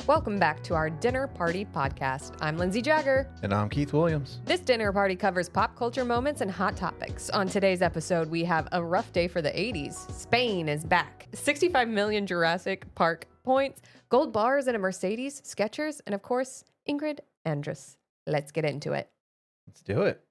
Welcome back to our Dinner Party podcast. I'm Lindsay Jagger. And I'm Keith Williams. This dinner party covers pop culture moments and hot topics. On today's episode, we have a rough day for the 80s. Spain is back. 65 million Jurassic Park points, gold bars and a Mercedes, Skechers, and of course, Ingrid Andress. Let's get into it. Let's do it.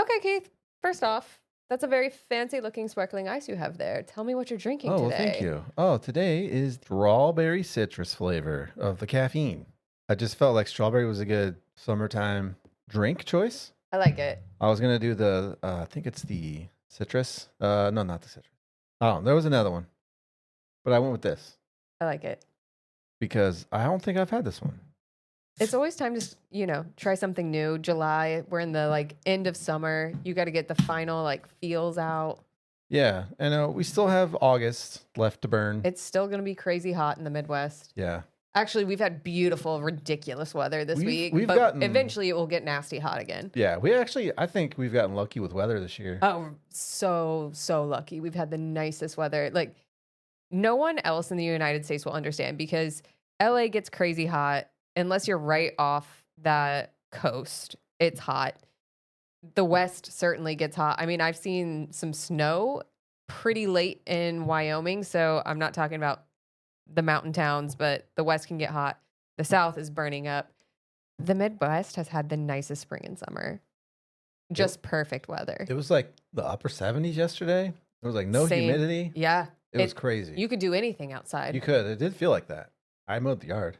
Okay, Keith. First off, that's a very fancy looking sparkling ice you have there. Tell me what you're drinking today. Oh, thank you. Oh, today is strawberry citrus flavor of the caffeine. I just felt like strawberry was a good summertime drink choice. I like it. I was going to do the, I think it's the citrus. No, not the citrus. Oh, there was another one. But I went with this I like it. because I don't think I've had this one. It's always time to, try something new. July, we're in the end of summer. You got to get the final feels out. Yeah. And we still have August left to burn. It's still going to be crazy hot in the Midwest. Yeah. Actually, we've had beautiful, ridiculous weather this week. We've but gotten, eventually it will get nasty hot again. Yeah. I think we've gotten lucky with weather this year. Oh, so lucky. We've had the nicest weather. No one else in the United States will understand because LA gets crazy hot. Unless you're right off that coast, it's hot. The West certainly gets hot. I mean, I've seen some snow pretty late in Wyoming, so I'm not talking about the mountain towns, but the West can get hot. The South is burning up. The Midwest has had the nicest spring and summer. Just perfect weather. It was like the upper 70s yesterday. It was like no humidity. Yeah. It was crazy. You could do anything outside. You could. It did feel like that. I mowed the yard.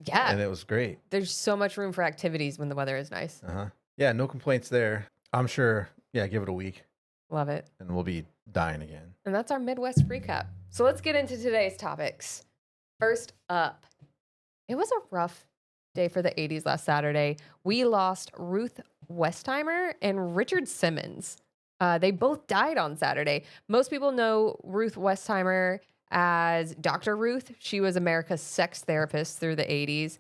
Yeah. And it was great. There's so much room for activities when the weather is nice. Uh-huh. Yeah, no complaints there. I'm sure, give it a week. Love it. And we'll be dying again. And that's our Midwest recap. So let's get into today's topics. First up, it was a rough day for the 80s last Saturday. We lost Ruth Westheimer and Richard Simmons. They both died on Saturday. Most people know Ruth Westheimer as Dr. Ruth. She was America's sex therapist through the 80s.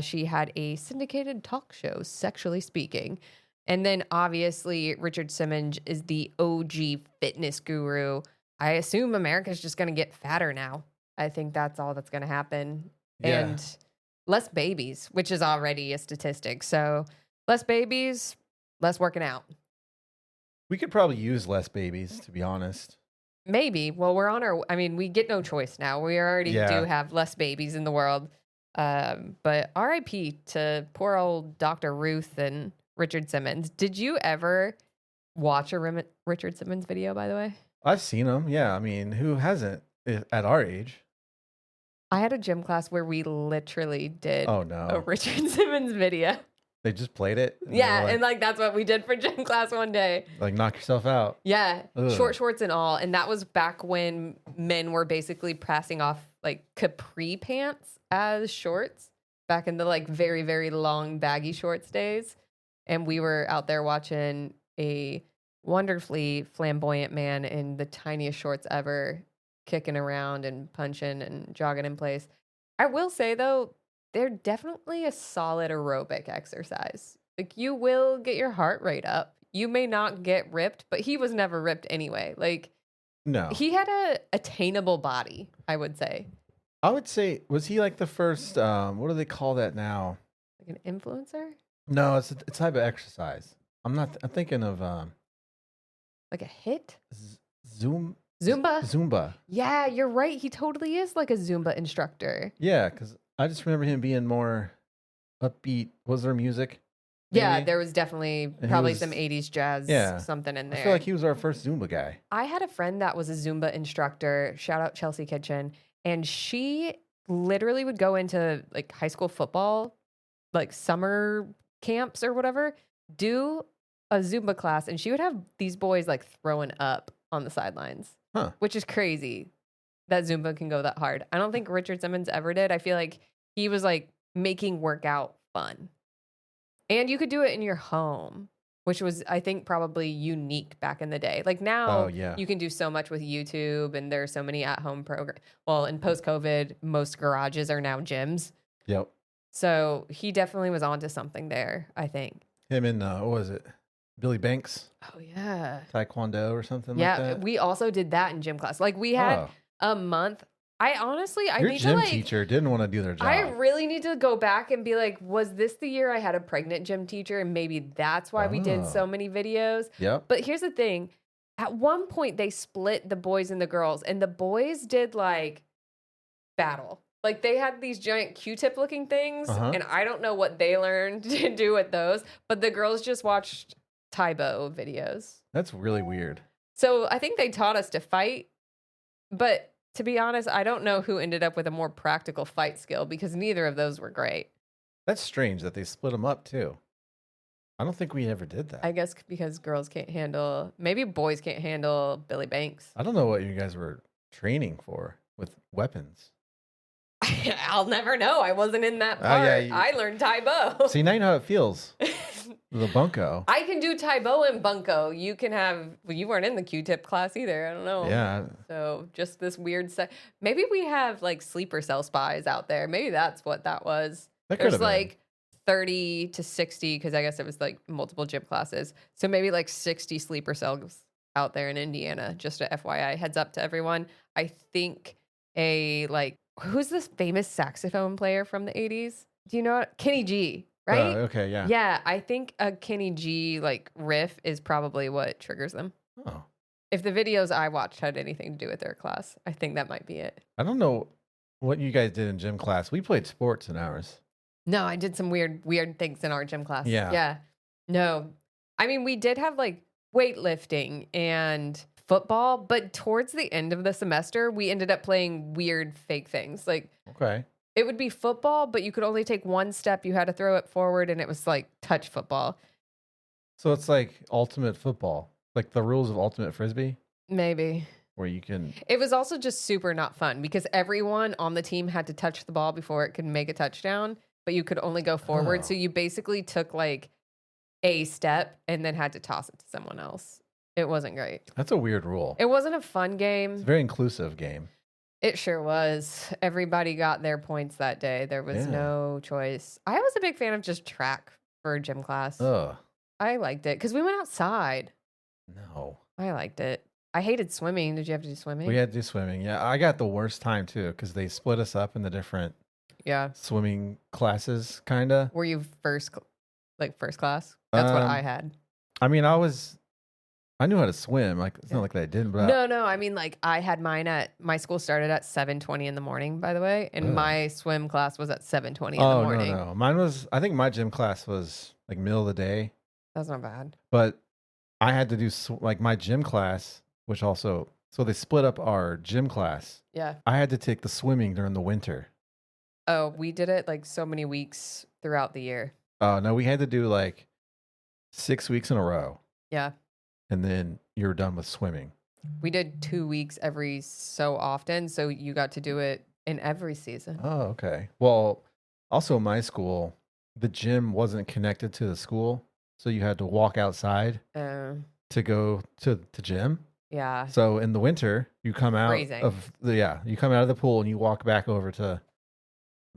She had a syndicated talk show, Sexually Speaking. And then obviously Richard Simmons is the OG fitness guru. I assume America's just going to get fatter now. I think that's all that's going to happen. Yeah. And less babies, which is already a statistic. So less babies, less working out. We could probably use less babies, to be honest. Maybe. Well, we get no choice now. We already do have less babies in the world. But RIP to poor old Dr. Ruth and Richard Simmons. Did you ever watch a Richard Simmons video, by the way? I've seen them. Yeah. I mean, who hasn't at our age? I had a gym class where we literally did a Richard Simmons video. They just played it? Yeah, and that's what we did for gym class one day. Like, knock yourself out. Yeah, Ugh. Short shorts and all. And that was back when men were basically passing off capri pants as shorts back in the very, very long baggy shorts days. And we were out there watching a wonderfully flamboyant man in the tiniest shorts ever kicking around and punching and jogging in place. I will say, though, they're definitely a solid aerobic exercise. You will get your heart rate up. You may not get ripped, but he was never ripped anyway. No. He had a attainable body, I would say. I would say, was he the first, what do they call that now? Like an influencer? No, it's a type of exercise. I'm thinking of... like a hit? Zumba. Yeah, you're right. He totally is like a Zumba instructor. Yeah, because I just remember him being more upbeat. Was there music? Maybe? Yeah, there was definitely probably some 80s jazz something in there. I feel like he was our first Zumba guy. I had a friend that was a Zumba instructor. Shout out Chelsea Kitchen. And she literally would go into high school football, summer camps or whatever, do a Zumba class. And she would have these boys throwing up on the sidelines, which is crazy that Zumba can go that hard. I don't think Richard Simmons ever did. I feel like he was making workout fun. And you could do it in your home, which was, I think, probably unique back in the day. Now, you can do so much with YouTube, and there are so many at-home programs. Well, in post-COVID, most garages are now gyms. Yep. So he definitely was onto something there, I think. Him and, what was it? Billy Banks? Oh, yeah. Taekwondo or something like that? Yeah, we also did that in gym class. We had a month I honestly, I Your need to gym like, teacher didn't want to do their job. I really need to go back and be like, was this the year I had a pregnant gym teacher? And maybe that's why we did so many videos. Yep. But here's the thing. At one point, they split the boys and the girls, and the boys did like battle. Like they had these giant Q-tip looking things, and I don't know what they learned to do with those, but the girls just watched Taibo videos. That's really weird. So I think they taught us to fight, but to be honest, I don't know who ended up with a more practical fight skill because neither of those were great. That's strange that they split them up too. I don't think we ever did that. I guess because girls can't handle, maybe boys can't handle Billy Banks. I don't know what you guys were training for with weapons. I'll never know. I wasn't in that part. I learned Taibo. See, now you know how it feels. The bunko. I can do Taibo and bunko. You can have, well, you weren't in the Q-tip class either. I don't know. Yeah. So just this weird set. Maybe we have like sleeper cell spies out there. Maybe that's what that was. There's like 30 to 60, because I guess it was like multiple gym classes. So maybe like 60 sleeper cells out there in Indiana. Just a FYI, heads up to everyone. I think who's this famous saxophone player from the 80s? Do you know it? Kenny G, right? Okay, yeah. Yeah, I think a Kenny G like riff is probably what triggers them. Oh. If the videos I watched had anything to do with their class, I think that might be it. I don't know what you guys did in gym class. We played sports in ours. No, I did some weird things in our gym class. Yeah. Yeah. No. I mean, we did have like weightlifting and football, but towards the end of the semester, we ended up playing weird fake things. Like, okay, it would be football, but you could only take one step. You had to throw it forward, and it was like touch football. So it's like ultimate football, like the rules of ultimate frisbee? Maybe. Where you can... It was also just super not fun because everyone on the team had to touch the ball before it could make a touchdown, but you could only go forward. So you basically took like a step and then had to toss it to someone else. It wasn't great. That's a weird rule. It wasn't a fun game. It's a very inclusive game. It sure was. Everybody got their points that day. There was no choice. I was a big fan of just track for gym class. Ugh. I liked it because we went outside. No. I liked it. I hated swimming. Did you have to do swimming? We had to do swimming. Yeah, I got the worst time too because they split us up into different swimming classes, kind of. Were you first class? That's what I had. I mean, I knew how to swim. Like it's not like that I didn't. But No. I mean, like I had mine at my school started at 7:20 in the morning. By the way, and my swim class was at 7:20 in the morning. No. Mine was. I think my gym class was like middle of the day. That's not bad. But I had to do like my gym class, which also so they split up our gym class. Yeah. I had to take the swimming during the winter. Oh, we did it like so many weeks throughout the year. Oh no, we had to do like 6 weeks in a row. Yeah. And then you're done with swimming. We did 2 weeks every so often, so you got to do it in every season. Oh, okay. Well, also my school, the gym wasn't connected to the school, so you had to walk outside to go to the gym. Yeah. So in the winter, you come out freezing. You come out of the pool and you walk back over to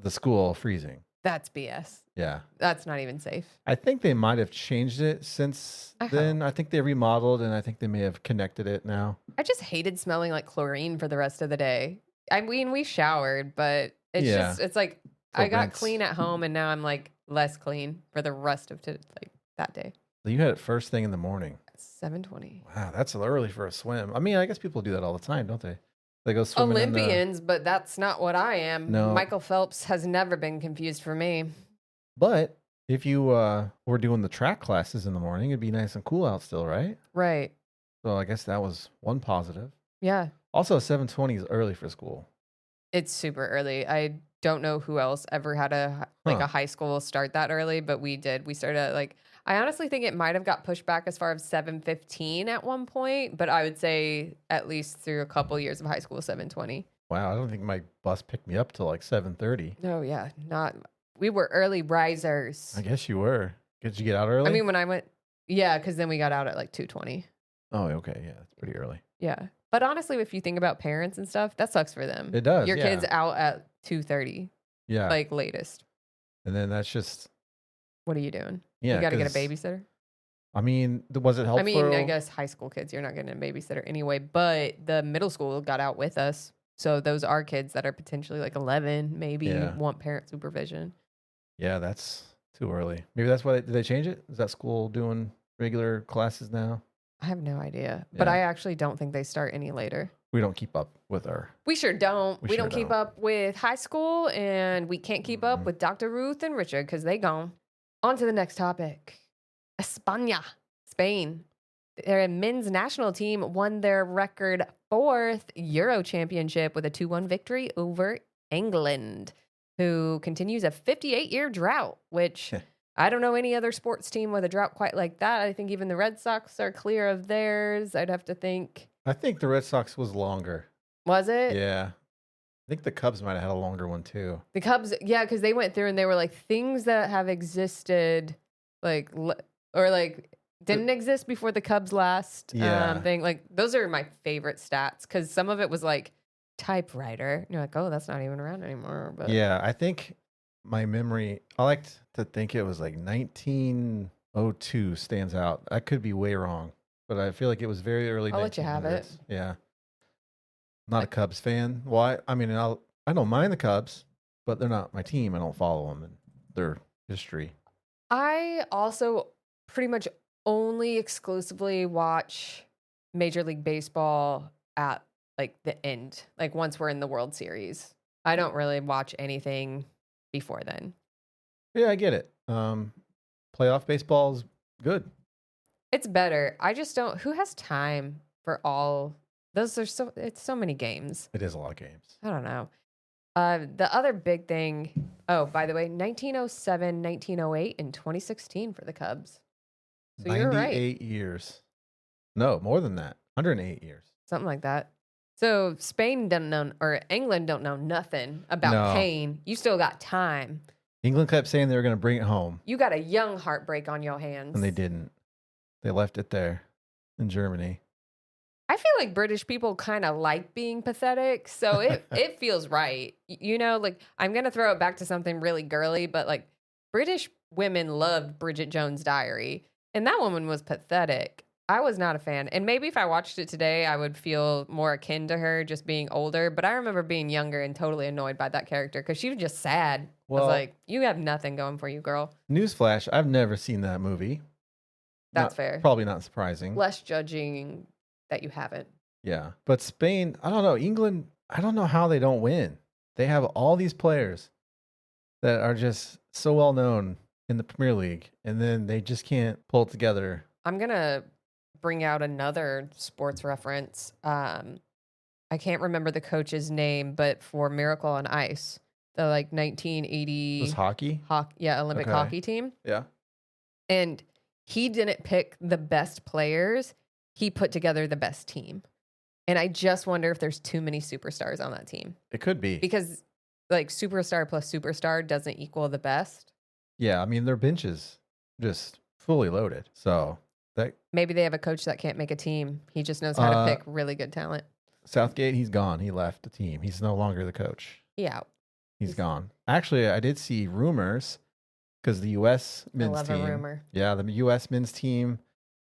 the school freezing. That's BS. Yeah. That's not even safe. I think they might have changed it since then. I think they remodeled and I think they may have connected it now. I just hated smelling like chlorine for the rest of the day. I mean, we showered, but it's like I got clean at home and now I'm like less clean for the rest of that day. So you had it first thing in the morning. 7:20. Wow, that's early for a swim. I mean, I guess people do that all the time, don't they? They go swimming. Olympians, but that's not what I am. No. Michael Phelps has never been confused for me. But if you were doing the track classes in the morning, it'd be nice and cool out still, right? Right. So I guess that was one positive. Yeah. Also, 7:20 is early for school. It's super early. I don't know who else ever had a high school start that early, but we did. We started at I honestly think it might have got pushed back as far as 7:15 at one point, but I would say at least through a couple years of high school, 7:20. Wow, I don't think my bus picked me up till like 7:30. No, yeah, we were early risers. I guess you were. Did you get out early? I mean, when I went, yeah, because then we got out at like 2:20. Oh, okay, yeah, that's pretty early. Yeah, but honestly, if you think about parents and stuff, that sucks for them. It does. Your kid's out at 2:30. Yeah, like latest. And then that's just. What are you doing? Yeah, you got to get a babysitter. I mean, was it helpful? I mean, I guess high school kids, you're not getting a babysitter anyway, but the middle school got out with us. So those are kids that are potentially like 11, maybe want parent supervision. Yeah, that's too early. Maybe that's why did they change it? Is that school doing regular classes now? I have no idea, but I actually don't think they start any later. We don't keep up with our... We sure don't. We don't keep up with high school, and we can't keep up with Dr. Ruth and Richard because they gone. On to the next topic. España, Spain. Their men's national team won their record 4th Euro championship with a 2-1 victory over England, who continues a 58-year drought, which I don't know any other sports team with a drought quite like that. I think even the Red Sox are clear of theirs. I'd have to think. I think the Red Sox was longer. Was it? Yeah. I think the Cubs might have had a longer one too. The Cubs, yeah, because they went through and they were like things that have existed, like, or like didn't exist before the Cubs last thing. Like, those are my favorite stats because some of it was like typewriter. And you're like, oh, that's not even around anymore. But yeah, I think my memory, I like to think it was like 1902 stands out. I could be way wrong, but I feel like it was very early. I'll let you have it. Yeah. Not a Cubs fan. Well, I mean, I don't mind the Cubs, but they're not my team. I don't follow them and their history. I also pretty much only exclusively watch Major League Baseball at like the end, like once we're in the World Series. I don't really watch anything before then. Yeah, I get it. Playoff baseball is good. It's better. I just don't. Who has time for all those? It's so many games. It is a lot of games. I don't know. The other big thing. Oh, by the way, 1907, 1908, and 2016 for the Cubs. So you're right. 98 years. No, more than that. 108 years. Something like that. So Spain doesn't know, or England don't know nothing about pain. You still got time. England kept saying they were going to bring it home. You got a young heartbreak on your hands. And they didn't. They left it there in Germany. I feel like British people kind of like being pathetic, so it feels right. You know, like, I'm going to throw it back to something really girly, but like, British women loved Bridget Jones' Diary, and that woman was pathetic. I was not a fan. And maybe if I watched it today, I would feel more akin to her just being older. But I remember being younger and totally annoyed by that character because she was just sad. Well, I was like, you have nothing going for you, girl. Newsflash, I've never seen that movie. That's fair. Probably not surprising. Less judging that you haven't. Yeah. But Spain, I don't know. England, I don't know how they don't win. They have all these players that are just so well known in the Premier League, and then they just can't pull it together. I'm going to bring out another sports reference. I can't remember the coach's name, but for Miracle on Ice, the like 1980 was hockey? Olympic hockey team. Yeah. And he didn't pick the best players. He put together the best team. And I just wonder if there's too many superstars on that team. It could be. Because like superstar plus superstar doesn't equal the best. Yeah, I mean, their bench is just fully loaded. So that maybe they have a coach that can't make a team. He just knows how to pick really good talent. Southgate, he's gone. He left the team. He's no longer the coach. Yeah. He's gone. Actually, I did see rumors because the U.S. men's team. I love a rumor. Yeah, the U.S. men's team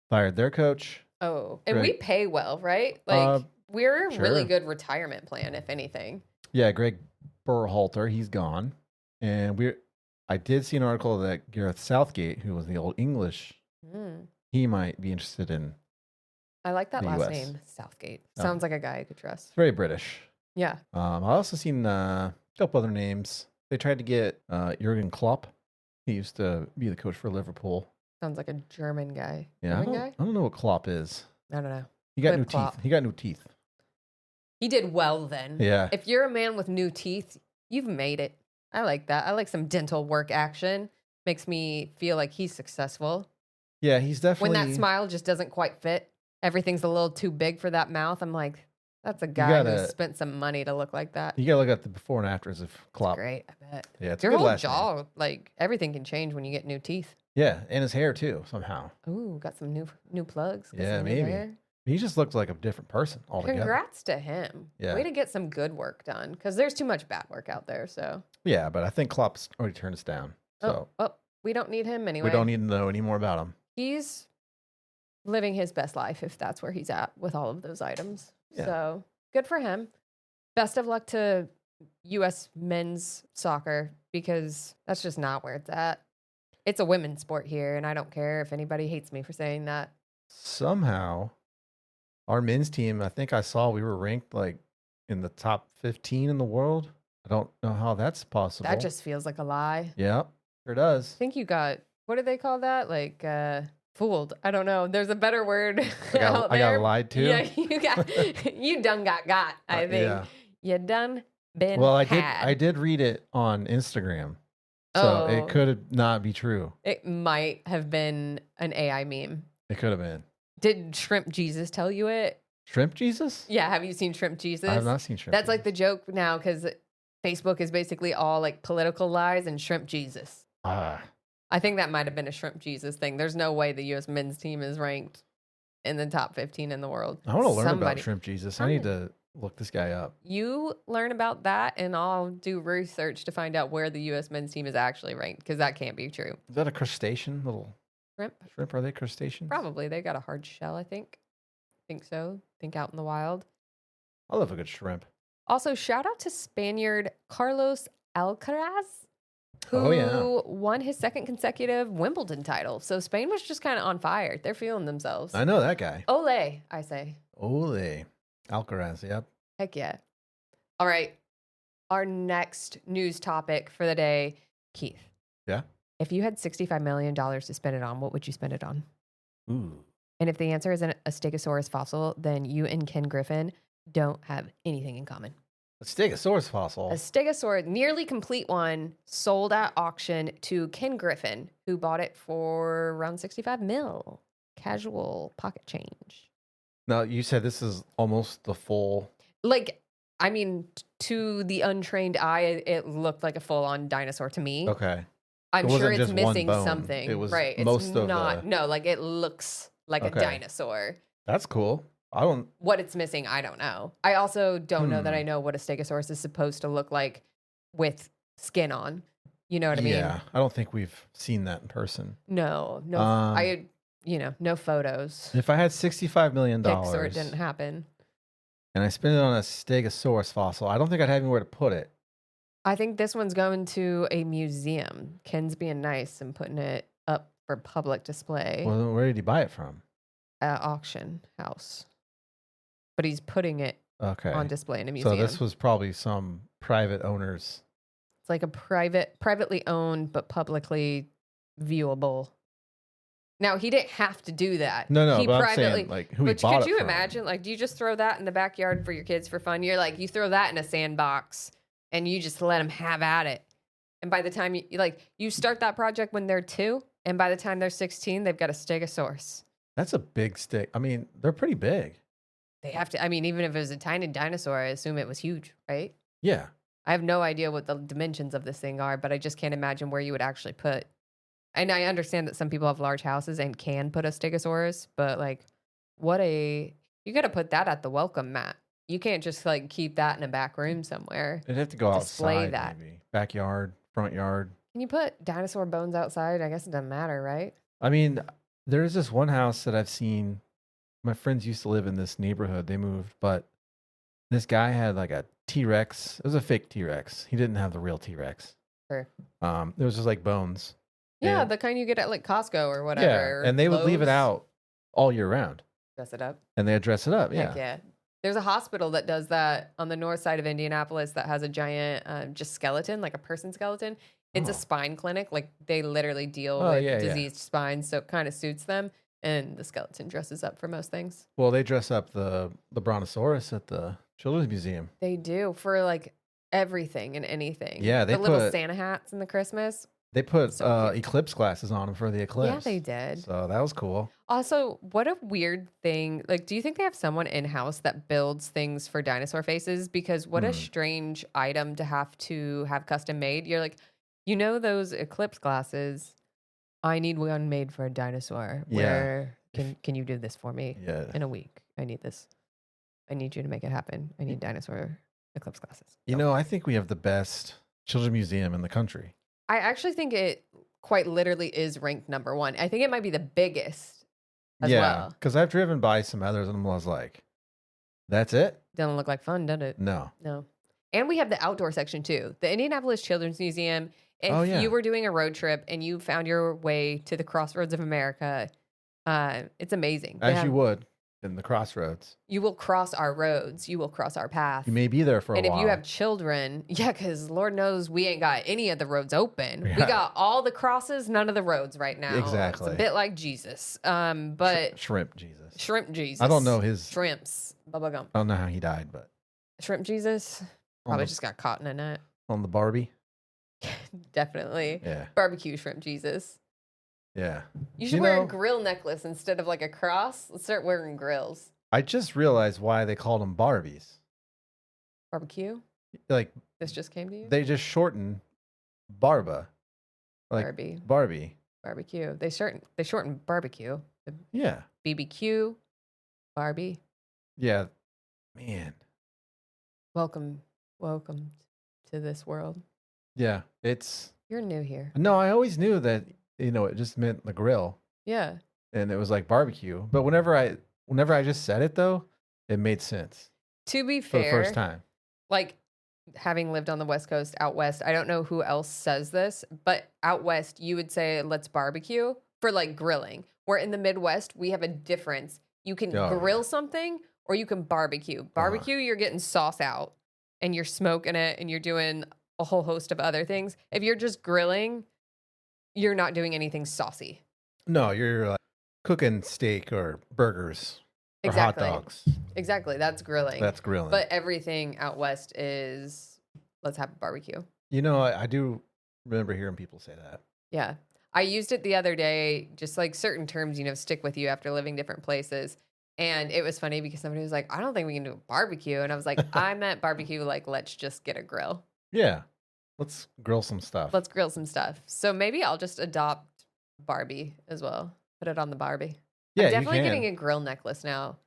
fired their coach. Oh, and we pay well, right? Like, we're a really good retirement plan, if anything. Yeah, Greg Berhalter, he's gone. And I did see an article that Gareth Southgate, who was the old English, he might be interested in. I like that last name, Southgate. Sounds like a guy I could trust. It's very British. Yeah. I also seen a couple other names. They tried to get Jurgen Klopp. He used to be the coach for Liverpool. Sounds like a German guy. Yeah, I don't know what Klopp is. I don't know. He got new teeth. He got new teeth. He did well then. Yeah. If you're a man with new teeth, you've made it. I like that. I like some dental work action. Makes me feel like he's successful. Yeah, he's definitely... When that smile just doesn't quite fit, everything's a little too big for that mouth. I'm like, that's a guy who spent some money to look like that. You gotta look at the before and afters of Klopp. That's great, I bet. Yeah, it's your a good whole last jaw, name. like everything can change when you get new teeth. Yeah, and his hair too, somehow. Ooh, got some new plugs. Yeah, maybe. He just looks like a different person altogether. Congrats to him. Yeah. Way to get some good work done, because there's too much bad work out there. So. Yeah, but I think Klopp's already turned us down. So. Oh, we don't need him anyway. We don't need to know any more about him. He's living his best life if that's where he's at with all of those items. Yeah. So good for him. Best of luck to U.S. men's soccer because that's just not where it's at. It's a women's sport here, and I don't care if anybody hates me for saying that. Somehow, our men's team, I think I saw we were ranked like in the top 15 in the world. I don't know how that's possible. That just feels like a lie. Yeah, sure does. I think you got, what do they call that? Like, fooled. I don't know. There's a better word out I there. got lied to. Yeah, you done got, I think. Yeah. You done been Well, had. I did read it on Instagram. So it could not be true. It might have been an AI meme. It could have been. Did Shrimp Jesus tell you it? Shrimp Jesus? Yeah, have you seen Shrimp Jesus? I have not seen Shrimp That's Jesus. like the joke now because Facebook is basically all like political lies and Shrimp Jesus. Ah. I think that might have been a Shrimp Jesus thing. There's no way the U.S. men's team is ranked in the top 15 in the world. I want to learn about Shrimp Jesus. I need to look this guy up. You learn about that, and I'll do research to find out where the U.S. men's team is actually ranked because that can't be true. Is that a crustacean? Little Shrimp? shrimp? Are they crustaceans? Probably. They got a hard shell, I think. Think so. Think out in the wild. I love a good shrimp. Also, shout out to Spaniard Carlos Alcaraz, who won his second consecutive Wimbledon title. So Spain was just kind of on fire. They're feeling themselves. I know that guy. Ole, I say. Ole. Alcaraz, yep. Heck yeah. All right. Our next news topic for the day, Keith. Yeah? If you had $65 million to spend it on, what would you spend it on? Ooh. And if the answer is a Stegosaurus fossil, then you and Ken Griffin don't have anything in common. A Stegosaurus fossil. A Stegosaurus, nearly complete one, sold at auction to Ken Griffin, who bought it for around 65 mil. Casual pocket change. Now, you said this is almost the full... Like, I mean, to the untrained eye, it looked like a full-on dinosaur to me. Okay. I'm It sure wasn't it's just one missing bone. something. It was right. It's most of not. the- No, like it looks like Okay. a dinosaur. That's cool. I don't... What it's missing, I don't know. I also don't know that I know what a Stegosaurus is supposed to look like with skin on. You know what I mean? Yeah. I don't think we've seen that in person. No. No photos. If I had $65 million Pics or it didn't happen. and I spent it on a Stegosaurus fossil, I don't think I'd have anywhere to put it. I think this one's going to a museum. Ken's being nice and putting it up for public display. Well, where did he buy it from? At auction house. But he's putting it Okay. on display in a museum. So this was probably some private owners. It's like a privately owned but publicly viewable. Now he didn't have to do that. No, he but I'm saying like who he but bought could it you from. imagine? Like, do you just throw that in the backyard for your kids for fun? You're like, you throw that in a sandbox and you just let them have at it. And by the time you start that project when they're 2, and by the time they're 16, they've got a Stegosaurus. That's a big stick. I mean, they're pretty big. They have to. I mean, even if it was a tiny dinosaur, I assume it was huge, right? Yeah. I have no idea what the dimensions of this thing are, but I just can't imagine where you would actually put. And I understand that some people have large houses and can put a Stegosaurus, but like, you got to put that at the welcome mat. You can't just like keep that in a back room somewhere. It'd have to go Display outside, that. maybe. Backyard, front yard. Can you put dinosaur bones outside? I guess it doesn't matter, right? I mean, there is this one house that I've seen. My friends used to live in this neighborhood. They moved, but this guy had like a T-Rex. It was a fake T-Rex. He didn't have the real T-Rex. Sure. It was just like bones. Yeah, And- the kind you get at like Costco or whatever. Yeah, and they would leave it Lowe's. out all year round. Dress it up. And they'd dress it up. Heck Yeah. yeah. There's a hospital that does that on the north side of Indianapolis that has a giant just skeleton, like a person skeleton. It's a spine clinic. Like they literally deal with diseased spines, so it kind of suits them. And the skeleton dresses up for most things. Well, they dress up the Brontosaurus at the Children's Museum. They do for like everything and anything. Yeah, they the little put- Santa hats in the Christmas. They put So cute. eclipse glasses on them for the eclipse. Yeah, they did. So that was cool. Also, what a weird thing. Like, do you think they have someone in house that builds things for dinosaur faces? Because what a strange item to have custom made. You're like, those eclipse glasses. I need one made for a dinosaur. Yeah. Where can you do this for me Yeah. in a week? I need this. I need you to make it happen. I need dinosaur eclipse glasses. I think we have the best children's museum in the country. I actually think it quite literally is ranked number 1. I think it might be the biggest as well. Because I've driven by some others and I was like, That's it? Doesn't look like fun, does it? No. No. And we have the outdoor section too. The Indianapolis Children's Museum. If you were doing a road trip and you found your way to the Crossroads of America, it's amazing. As you would in the crossroads. You will cross our roads. You will cross our path. You may be there for a while. And if you have children, because Lord knows we ain't got any of the roads open. We got all the crosses, none of the roads right now. Exactly. It's a bit like Jesus. But Shrimp Jesus. Shrimp Jesus. I don't know his shrimps. Bubba gum. I don't know how he died, but Shrimp Jesus probably just got caught in a net. On the Barbie. Definitely. Yeah. Barbecue shrimp Jesus. Yeah. You should wear a grill necklace instead of like a cross. Let's start wearing grills. I just realized why they called them Barbies. Barbecue? Like this just came to you? They just shorten Barba. Like Barbie. Barbecue. They shorten barbecue. Yeah. BBQ. Barbie. Yeah. Man. Welcome to this world. Yeah. You're new here. No, I always knew that, it just meant the grill. Yeah. And it was like barbecue. But whenever I just said it though, it made sense. To be fair, for the first time. Like having lived on the West Coast, out west, I don't know who else says this, but out west you would say let's barbecue for like grilling. Where in the Midwest we have a difference. You can grill something or you can barbecue. Barbecue, you're getting sauce out and you're smoking it and you're doing a whole host of other things. If you're just grilling, you're not doing anything saucy. No, you're cooking steak or burgers or hot dogs. Exactly. That's grilling. That's grilling. But everything out west is let's have a barbecue. I do remember hearing people say that. Yeah. I used it the other day, just like certain terms, stick with you after living different places. And it was funny because somebody was like, I don't think we can do a barbecue. And I was like, I meant barbecue, like, let's just get a grill. Yeah. Let's grill some stuff. Let's grill some stuff. So maybe I'll just adopt Barbie as well. Put it on the Barbie. Yeah, I'm definitely getting a grill necklace now.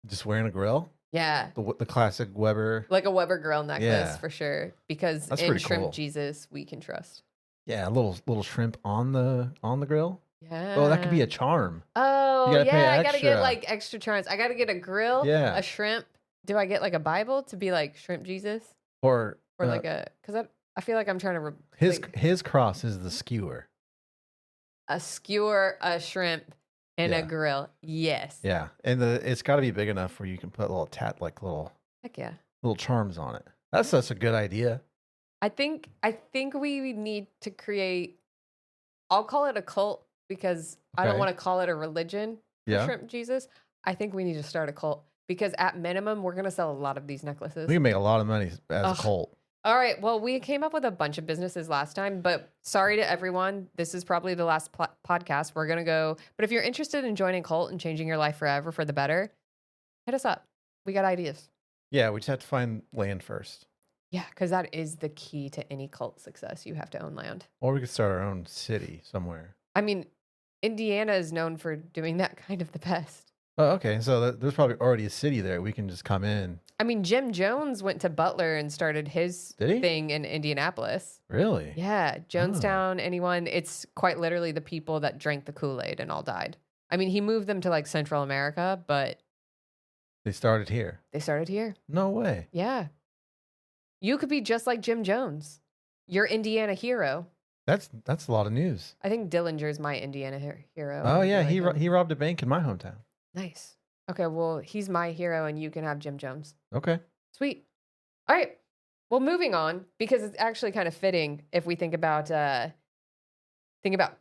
Just wearing a grill? Yeah. The classic Weber. Like a Weber grill necklace for sure. Because that's in pretty Shrimp cool. Jesus, we can trust. Yeah, a little shrimp on the grill. Yeah. Oh, that could be a charm. Oh, yeah. I gotta get like extra charms. I gotta get a grill, a shrimp. Do I get like a Bible to be like Shrimp Jesus? Or like because I feel like I'm trying to his cross is the skewer. A skewer, a shrimp, and a grill. Yes. Yeah, and it's got to be big enough where you can put little heck yeah, little charms on it. That's such a good idea. I think we need to create. I'll call it a cult because I don't want to call it a religion. Yeah. Shrimp Jesus. I think we need to start a cult because at minimum we're gonna sell a lot of these necklaces. We can make a lot of money as a cult. All right. Well, we came up with a bunch of businesses last time, but sorry to everyone. This is probably the last podcast. We're going to go. But if you're interested in joining cult and changing your life forever for the better, hit us up. We got ideas. Yeah. We just have to find land first. Yeah. Because that is the key to any cult success. You have to own land. Or we could start our own city somewhere. I mean, Indiana is known for doing that kind of the best. Oh, okay. So there's probably already a city there. We can just come in. I mean, Jim Jones went to Butler and started his thing in Indianapolis. Really? Yeah. Jonestown, anyone. It's quite literally the people that drank the Kool-Aid and all died. I mean, he moved them to like Central America, but they started here. No way. Yeah. You could be just like Jim Jones. You're Indiana hero. That's a lot of news. I think Dillinger's my Indiana hero. Oh, yeah. He robbed a bank in my hometown. Nice. Okay, well, he's my hero and you can have Jim Jones. Okay. Sweet. All right. Well, moving on, because it's actually kind of fitting if we think about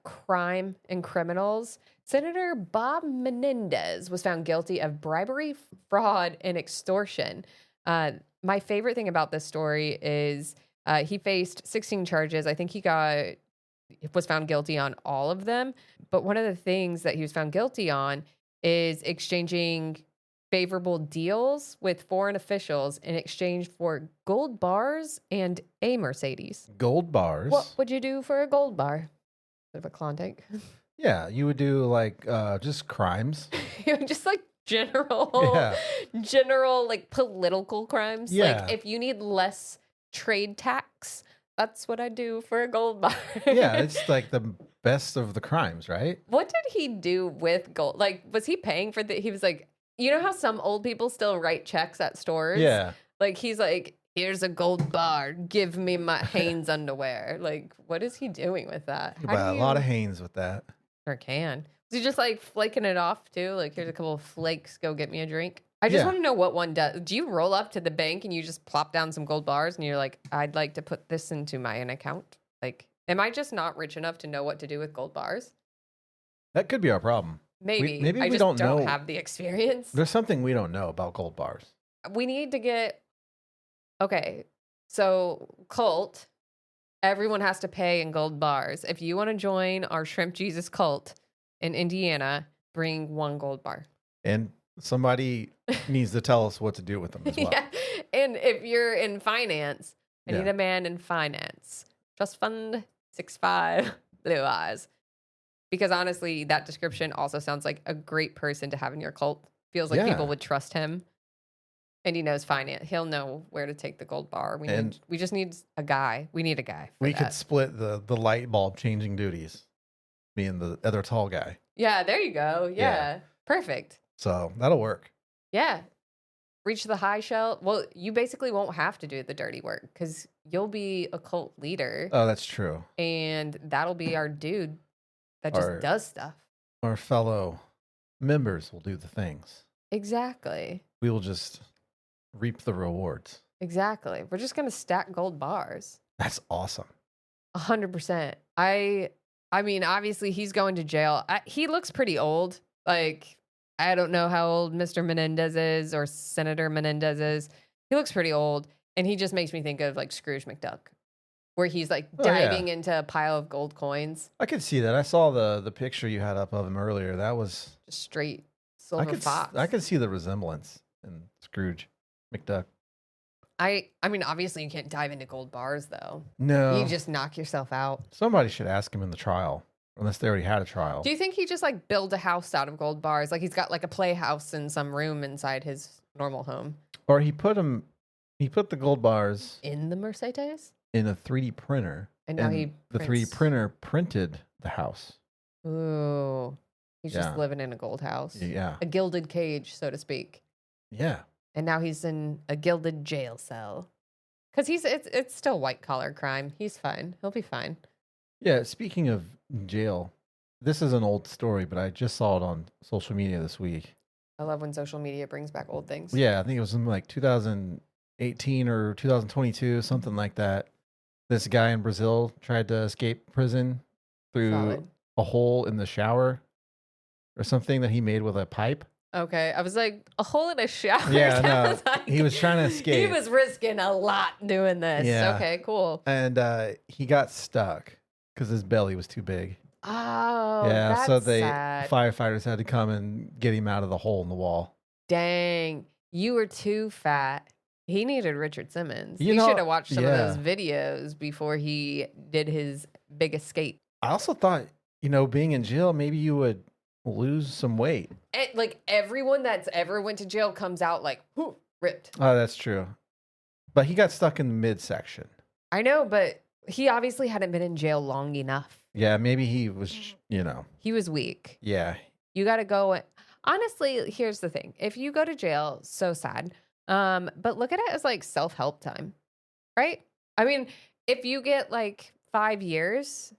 crime and criminals. Senator Bob Menendez was found guilty of bribery, fraud, and extortion. My favorite thing about this story is he faced 16 charges. I think he was found guilty on all of them. But one of the things that he was found guilty on is exchanging favorable deals with foreign officials in exchange for gold bars and a Mercedes. Gold bars? What would you do for a gold bar? Bit of a Klondike. Yeah, you would do like just crimes. Just like general like political crimes. Yeah. Like if you need less trade tax, that's what I do for a gold bar. Yeah, it's like the best of the crimes, right? What did he do with gold? Like, was he paying for he was like, You know how some old people still write checks at stores? Yeah. Like, he's like, here's a gold bar. Give me my Hanes underwear. Like, what is he doing with that? You buy a lot of Hanes with that. Or can. Is he just like flaking it off too? Like, here's a couple of flakes. Go get me a drink. I just want to know what one does. Do you roll up to the bank and you just plop down some gold bars and you're like, I'd like to put this into my account? Like, am I just not rich enough to know what to do with gold bars? That could be our problem. Maybe. Maybe I we just don't know. have the experience. There's something we don't know about gold bars. We need to get. Okay, so cult. Everyone has to pay in gold bars. If you want to join our Shrimp Jesus cult in Indiana, bring 1 gold bar. And somebody needs to tell us what to do with them as well. Yeah. And if you're in finance, I Yeah. need a man in finance. Trust fund 6'5", blue eyes. Because honestly, that description also sounds like a great person to have in your cult. Feels like people would trust him. And he knows finance. He'll know where to take the gold bar. We just need a guy. We need a guy. We could split the light bulb changing duties. Me and the other tall guy. Yeah, there you go. Yeah. Perfect. So that'll work. Yeah. Reach the high shelf. Well, you basically won't have to do the dirty work because you'll be a cult leader. Oh, that's true. And that'll be our dude that just does stuff. Our fellow members will do the things. Exactly. We will just reap the rewards. Exactly. We're just going to stack gold bars. That's awesome. 100%. I mean, obviously he's going to jail. He looks pretty old. Like, I don't know how old Mr. Menendez is or Senator Menendez is. He looks pretty old. And he just makes me think of like Scrooge McDuck, where he's like diving into a pile of gold coins. I could see that. I saw the picture you had up of him earlier. That was just straight silver fox. I could see the resemblance in Scrooge McDuck. I mean, obviously you can't dive into gold bars though. No. You just knock yourself out. Somebody should ask him in the trial, unless they already had a trial. Do you think he just like build a house out of gold bars? Like he's got like a playhouse in some room inside his normal home. Or he put the gold bars in the Mercedes? In a 3D printer. And now the 3D printer printed the house. Ooh. He's just living in a gold house. Yeah. A gilded cage, so to speak. Yeah. And now he's in a gilded jail cell. Because it's still white collar crime. He's fine. He'll be fine. Yeah, speaking of jail, this is an old story, but I just saw it on social media this week. I love when social media brings back old things. Yeah, I think it was in like 2018 or 2022, something like that. This guy in Brazil tried to escape prison through a hole in the shower or something that he made with a pipe. Okay, I was like, a hole in a shower? Yeah, no, he was trying to escape. He was risking a lot doing this. Yeah. Okay, cool. And he got stuck because his belly was too big. Oh, yeah, that's so sad. firefighters had to come and get him out of the hole in the wall. Dang, you were too fat. He needed Richard Simmons. You should have watched some of those videos before he did his big escape. I also thought, being in jail, maybe you would lose some weight. Like everyone that's ever went to jail comes out like, whoo, ripped. Oh, that's true. But he got stuck in the midsection. I know, but he obviously hadn't been in jail long enough. Yeah, maybe he was, He was weak. Yeah. You got to go. Honestly, here's the thing. If you go to jail, so sad. But look at it as like self-help time, right? I mean, if you get like 5 years,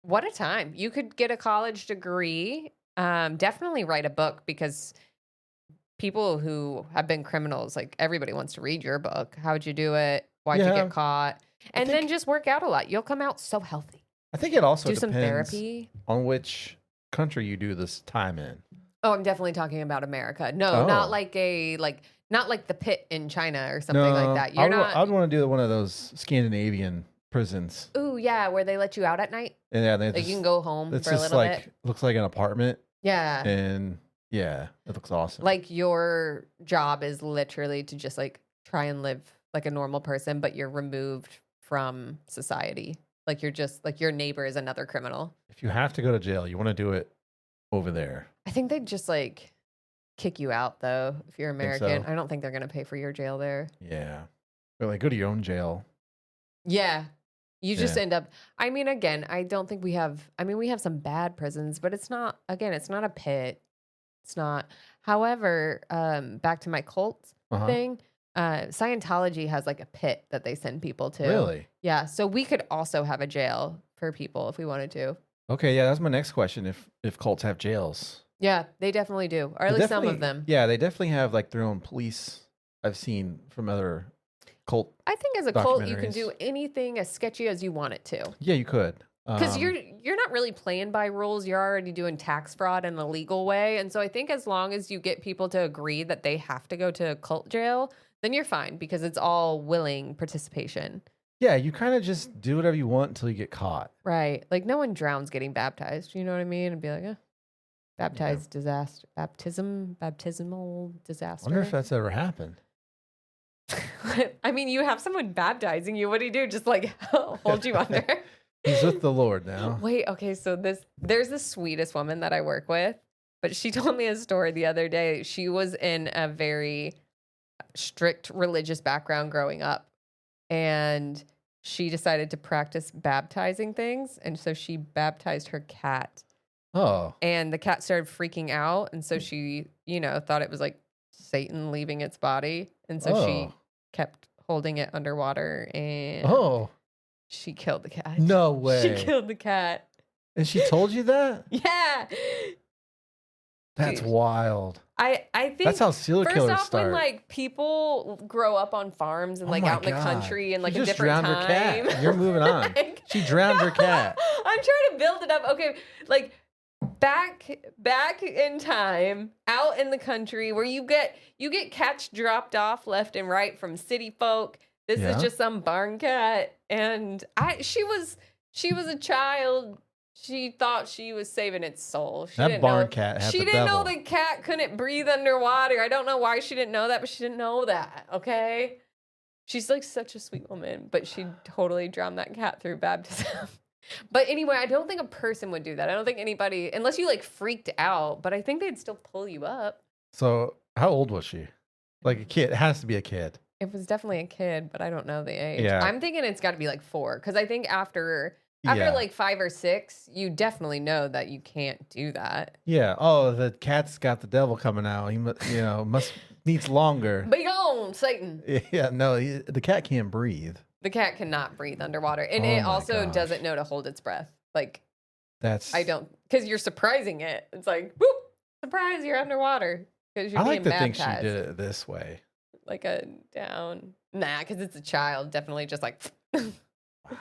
what a time. You could get a college degree. Definitely write a book because people who have been criminals, like everybody wants to read your book. How'd you do it? Why'd you get caught? And then just work out a lot. You'll come out so healthy. I think it also do depends some therapy on which country you do this time in. Oh, I'm definitely talking about America. No, not like not like the pit in China or something like that. I'd want to do one of those Scandinavian prisons. Ooh, yeah, where they let you out at night. And yeah, like you can go home it's for a just little bit. Looks like an apartment. Yeah. And yeah, it looks awesome. Like your job is literally to just like try and live like a normal person, but you're removed from society. Like you're just like your neighbor is another criminal. If you have to go to jail, you want to do it over there. I think they'd just like kick you out though if you're American. So? I don't think they're gonna pay for your jail there. Yeah. Or like go to your own jail. Yeah. You just end up, I mean, again, I don't think we have some bad prisons, but it's not a pit. It's not. However, back to my cult thing. Scientology has like a pit that they send people to. Really? Yeah. So we could also have a jail for people if we wanted to. Okay, yeah, that's my next question. If cults have jails. Yeah, they definitely do. Or at least some of them. Yeah, they definitely have like their own police. I've seen from other cult. I think as a cult, you can do anything as sketchy as you want it to. Yeah, you could. Because you're not really playing by rules. You're already doing tax fraud in a legal way. And so I think as long as you get people to agree that they have to go to cult jail, then you're fine because it's all willing participation. Yeah, you kind of just do whatever you want until you get caught. Right. Like no one drowns getting baptized. You know what I mean? And be like, baptized disaster, baptismal disaster. I wonder if that's ever happened. I mean, you have someone baptizing you. What do you do? Just like hold you under? He's with the Lord now. Wait, okay. So there's the sweetest woman that I work with, but she told me a story the other day. She was in a very strict religious background growing up, and she decided to practice baptizing things, and so she baptized her cat. Oh. And the cat started freaking out, and so she, thought it was like Satan leaving its body, and so she kept holding it underwater, and she killed the cat. No way. She killed the cat. And she told you that? Yeah. That's wild. I think that's how serial killers start. When like people grow up on farms and like out in the country and like a different time. Her cat. You're moving on. She drowned her cat. I'm trying to build it up. Okay, like back in time, out in the country where you get cats dropped off left and right from city folk. This is just some barn cat, and she was a child. She thought she was saving its soul. She didn't know the cat couldn't breathe underwater. I don't know why she didn't know that, but she didn't know that. Okay, she's like such a sweet woman, but she totally drowned that cat through baptism. But anyway, I don't think a person would do that. I don't think anybody, unless you like freaked out. But I think they'd still pull you up. So, how old was she? Like a kid? It has to be a kid. It was definitely a kid, but I don't know the age. Yeah. I'm thinking it's got to be like 4, because I think after like 5 or 6, you definitely know that you can't do that. Yeah. Oh, the cat's got the devil coming out. He needs longer. Be gone, Satan. Yeah. No, the cat can't breathe. The cat cannot breathe underwater, and it also doesn't know to hold its breath. Like because you're surprising it. It's like, whoop, surprise, you're underwater because you're being baptized. I like to think she did it this way. Like a down. Nah, because it's a child. Definitely just like. Wow.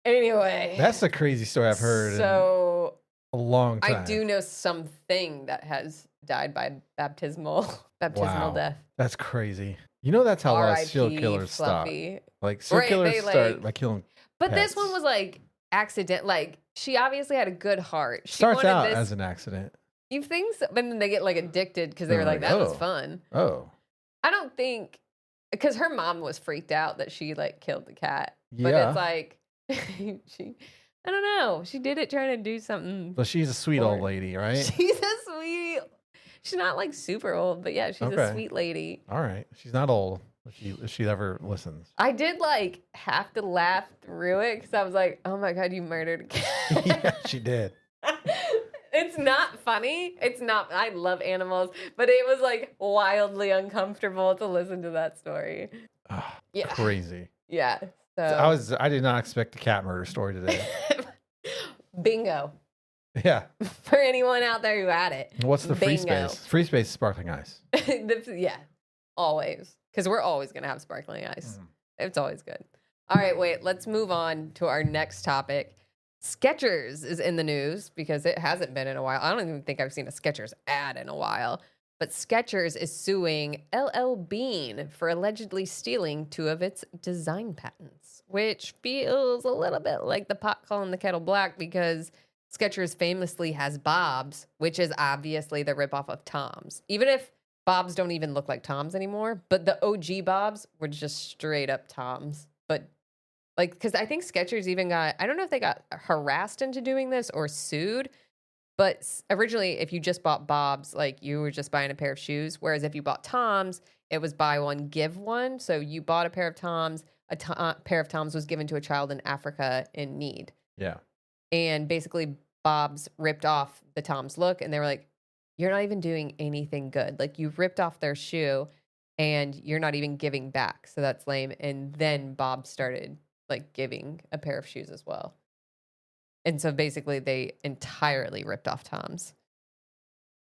Anyway. That's a crazy story I've heard in a long time. I do know something that has died by baptismal death. That's crazy. You know that's how a lot of serial killers stop. Like serial killers start by killing But pets. this one was like accident. Like she obviously had a good heart. She starts out as an accident. You think so? But then they get like addicted because they were like, that was fun. Oh. I don't think, because her mom was freaked out that she like killed the cat. Yeah. But it's like, I don't know. She did it trying to do something. But she's a sweet old lady, right? She's a sweet, she's not like super old, but yeah, she's a sweet lady. All right. She's not old if she ever listens. I did like have to laugh through it because I was like, oh my God, you murdered a cat. Yeah, she did. It's not funny. It's not. I love animals, but it was like wildly uncomfortable to listen to that story. Yeah, crazy. Yeah. So I did not expect a cat murder story today. Bingo. Yeah. For anyone out there who had it. What's the free space? Free space is sparkling ice. Yeah, always. Because we're always going to have sparkling ice. It's always good. All right, wait. Let's move on to our next topic. Skechers is in the news because it hasn't been in a while. I don't even think I've seen a Skechers ad in a while. But Skechers is suing LL Bean for allegedly stealing 2 of its design patents, which feels a little bit like the pot calling the kettle black because Skechers famously has Bobs, which is obviously the ripoff of Toms. Even if Bobs don't even look like Toms anymore, but the OG Bobs were just straight up Toms. But like, because I think Skechers even got, I don't know if they got harassed into doing this or sued, but originally, if you just bought Bobs, like you were just buying a pair of shoes. Whereas if you bought Toms, it was buy one, give one. So you bought a pair of Toms, pair of Toms was given to a child in Africa in need. Yeah. And basically, Bobs ripped off the Toms look and they were like, you're not even doing anything good. Like, you ripped off their shoe and you're not even giving back. So that's lame. And then Bob started like giving a pair of shoes as well. And so basically they entirely ripped off Tom's.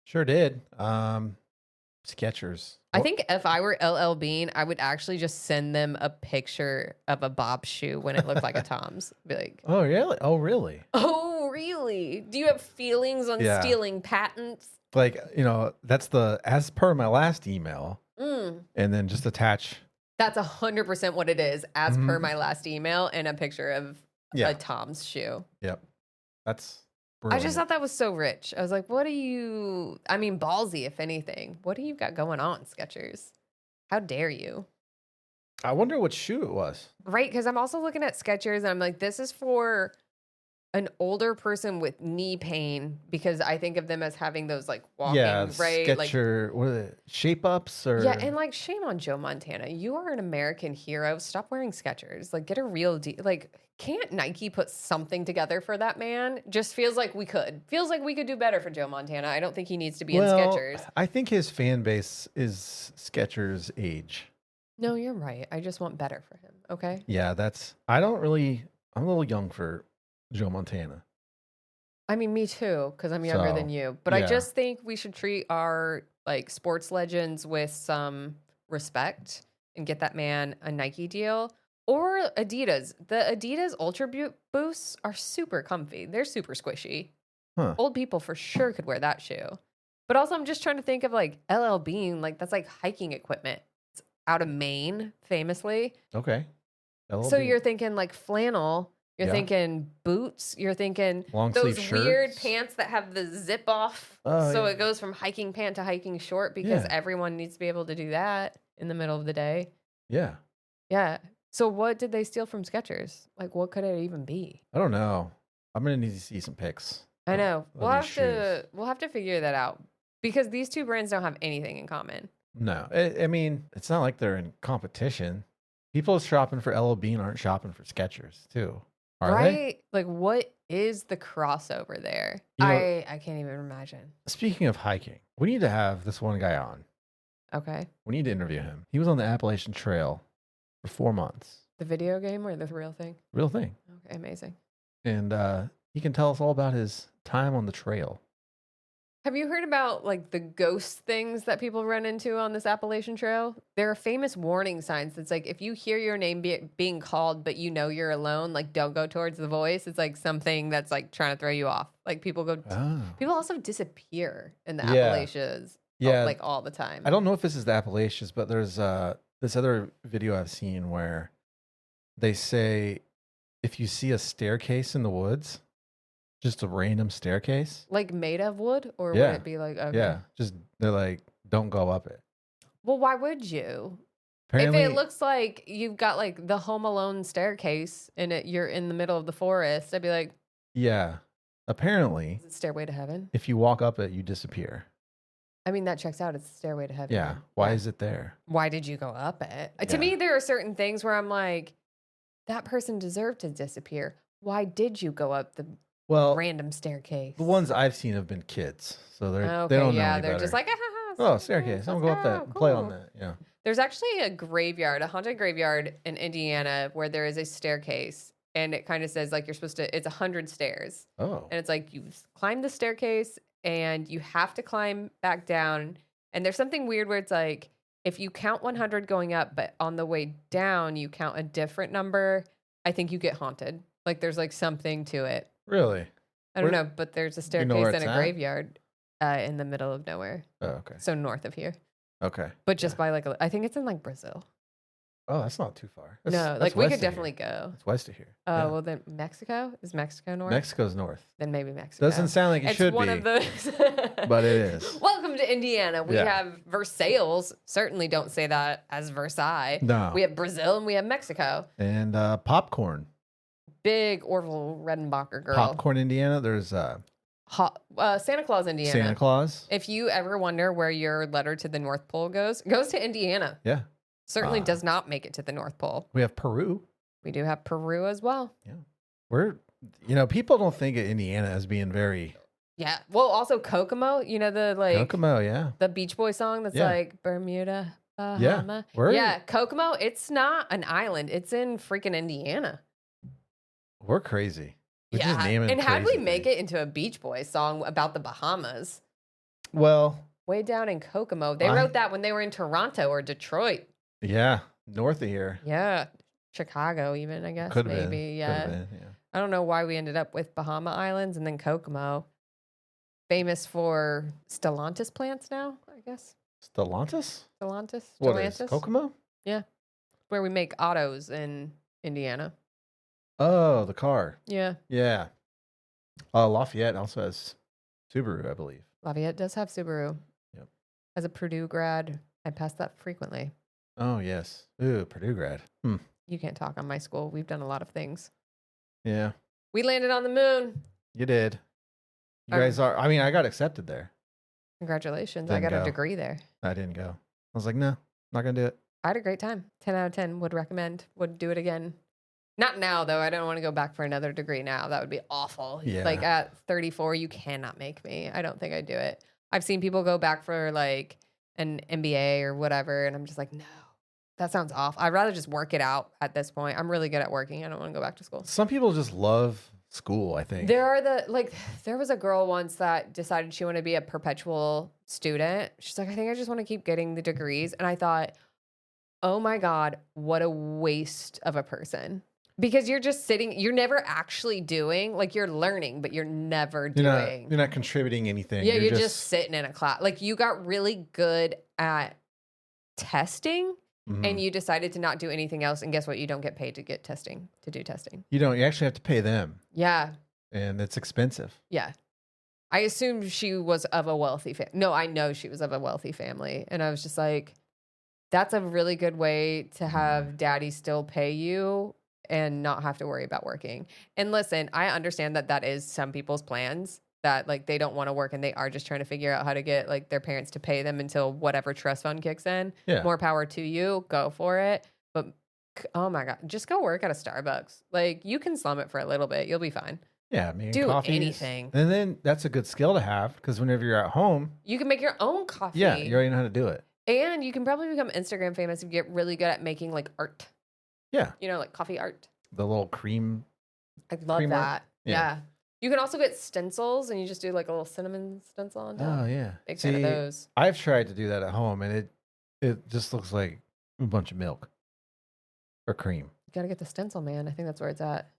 Sure did. Skechers. I think if I were LL Bean, I would actually just send them a picture of a Bob shoe when it looked like a Tom's. Be like, Oh, really? Oh, really? oh, really? Do you have feelings on Yeah. stealing patents? Like, that's as per my last email. Mm. And then just attach. That's 100% what it is, as per my last email, and a picture of a Tom's shoe. Yep. That's I brilliant. just thought that was so rich. I was like, ballsy, if anything. What do you got going on, Skechers? How dare you? I wonder what shoe it was. Right, because I'm also looking at Skechers, and I'm like, this is for an older person with knee pain, because I think of them as having those like walking, right? Sketcher, what are they? Shape ups or Yeah, and like, shame on Joe Montana. You are an American hero. Stop wearing Skechers. Like, get a real deal. Like, can't Nike put something together for that man? Just feels like we could. Feels like we could do better for Joe Montana. I don't think he needs to be in Skechers. I think his fan base is Skechers' age. No, you're right. I just want better for him. Okay. Yeah, I'm a little young for Joe Montana. I mean, me too, because I'm younger than you. But I just think we should treat our like sports legends with some respect and get that man a Nike deal or Adidas. The Adidas Ultra Boosts are super comfy. They're super squishy. Huh. Old people for sure could wear that shoe. But also, I'm just trying to think of like LL Bean. Like, that's like hiking equipment. It's out of Maine, famously. Okay. So you're thinking like flannel. You're thinking boots. You're thinking long those sleeve weird shirts. pants that have the zip off. So it goes from hiking pant to hiking short, because everyone needs to be able to do that in the middle of the day. Yeah. Yeah. So what did they steal from Skechers? Like, what could it even be? I don't know. I'm gonna need to see some pics. I know. of these We'll have to figure that out, because these two brands don't have anything in common. No, I mean, it's not like they're in competition. People shopping for LL Bean aren't shopping for Skechers too, are they? Like, what is the crossover there? You know- I can't even imagine. Speaking of hiking, we need to have this one guy on. Okay. We need to interview him. He was on the Appalachian Trail for 4 months. The video game or the real thing? Real thing. Okay, amazing. And he can tell us all about his time on the trail. Have you heard about like the ghost things that people run into on this Appalachian Trail? There are famous warning signs that's like, if you hear your name being called, but you know you're alone, like, don't go towards the voice. It's like something that's like trying to throw you off. Like, people also disappear in the Appalachians. Yeah. Like, all the time. I don't know if this is the Appalachians, but there's this other video I've seen where they say if you see a staircase in the woods, just a random staircase. Like made of wood? Or would Yeah. it be like, okay. Yeah. Just, they're like, don't go up it. Well, why would you? Apparently, If it looks like you've got like the Home Alone staircase and you're in the middle of the forest, I'd be like, yeah. Apparently, is it Stairway to Heaven? if you walk up it, you disappear. I mean, that checks out. It's Stairway to Heaven. Yeah. Why is it there? Why did you go up it? To Yeah. me, there are certain things where I'm like, that person deserved to disappear. Why did you go up the random staircase? The ones I've seen have been kids, so they don't know any they're better. just like, ah, oh, staircase. I'm gonna go up that and play on that. Yeah. There's actually a graveyard, a haunted graveyard in Indiana, where there is a staircase, and it kind of says like you're supposed to. It's 100 stairs, Oh. and it's like you climb the staircase, and you have to climb back down. And there's something weird where it's like if you count 100 going up, but on the way down you count a different number, I think you get haunted. Like, there's like something to it. Really? I don't know, but there's a You know where staircase and it's a at? graveyard in the middle of nowhere. Oh, okay. So north of here. Okay. But just by like, I think it's in like Brazil. Oh, that's not too far. No, That's like we west could of here. definitely go. It's west of here. Oh, well then Mexico? Is Mexico north? Mexico's north. Then maybe Mexico. Doesn't sound like it It's should one be, of those. but it is. Welcome to Indiana. We Yeah. have Versailles. Certainly don't say that as Versailles. No. We have Brazil and we have Mexico. And popcorn. Big Orville Redenbacher girl. Popcorn, Indiana. There's Santa Claus, Indiana. Santa Claus. If you ever wonder where your letter to the North Pole goes to Indiana. Yeah. Certainly does not make it to the North Pole. We have Peru. We do have Peru as well. Yeah. We're, people don't think of Indiana as being very Yeah. Well, also Kokomo, you know, the like Kokomo, yeah. the Beach Boy song that's Yeah. like Bermuda, Yeah. Bahama. We're, Yeah, Kokomo, it's not an island. It's in freaking Indiana. we're crazy. We just Yeah. name it. And how do we make it into a Beach Boy song about the Bahamas? Well, Way down in Kokomo. They wrote that when they were in Toronto or Detroit. yeah, north of here. Yeah. Chicago, even, I guess. Could have maybe. been. Yeah. Could have been, yeah. I don't know why we ended up with Bahama Islands and then Kokomo. Famous for Stellantis plants now, I guess. Stellantis? Stellantis? What is Kokomo? Yeah. Where we make autos in Indiana. Oh, the car. Yeah. Yeah. Lafayette also has Subaru, I believe. Lafayette does have Subaru. Yep. As a Purdue grad, I pass that frequently. Oh, yes. Ooh, Purdue grad. You can't talk on my school. We've done a lot of things. Yeah. We landed on the moon. You did. You guys are, I mean, I got accepted there. Congratulations. Didn't I got go. a degree there. I didn't go. I was like, no, not going to do it. I had a great time. 10 out of 10. Would recommend. Would do it again. Not now, though. I don't want to go back for another degree now. That would be awful. Yeah. Like at 34, you cannot make me. I don't think I'd do it. I've seen people go back for like an MBA or whatever, and I'm just like, no, that sounds off. I'd rather just work it out at this point. I'm really good at working. I don't want to go back to school. Some people just love school, I think. There was a girl once that decided she wanted to be a perpetual student. She's like, I think I just want to keep getting the degrees. And I thought, oh my God, what a waste of a person. Because you're just sitting, you're never actually doing, like you're learning, but you're never doing. You're not contributing anything. Yeah, you're just sitting in a class. Like you got really good at testing and you decided to not do anything else. And guess what? You don't get paid to do testing. You don't. You actually have to pay them. Yeah. And it's expensive. Yeah. I assumed she was of a wealthy family. No, I know she was of a wealthy family. And I was just like, that's a really good way to have daddy still pay you and not have to worry about working. And listen, I understand that is some people's plans, that like they don't want to work and they are just trying to figure out how to get like their parents to pay them until whatever trust fund kicks in. Yeah. More power to you. Go for it. But oh my God, just go work at a Starbucks. Like you can slum it for a little bit. You'll be fine. Yeah, I mean, do coffees, anything. And then that's a good skill to have because whenever you're at home, you can make your own coffee. Yeah, you already know how to do it. And you can probably become Instagram famous if you get really good at making like art. Yeah. You know, like coffee art. The little cream. I love cream that. art? Yeah. You can also get stencils and you just do like a little cinnamon stencil on top. Oh, yeah. Big fan of those. I've tried to do that at home and it just looks like a bunch of milk or cream. You got to get the stencil, man. I think that's where it's at.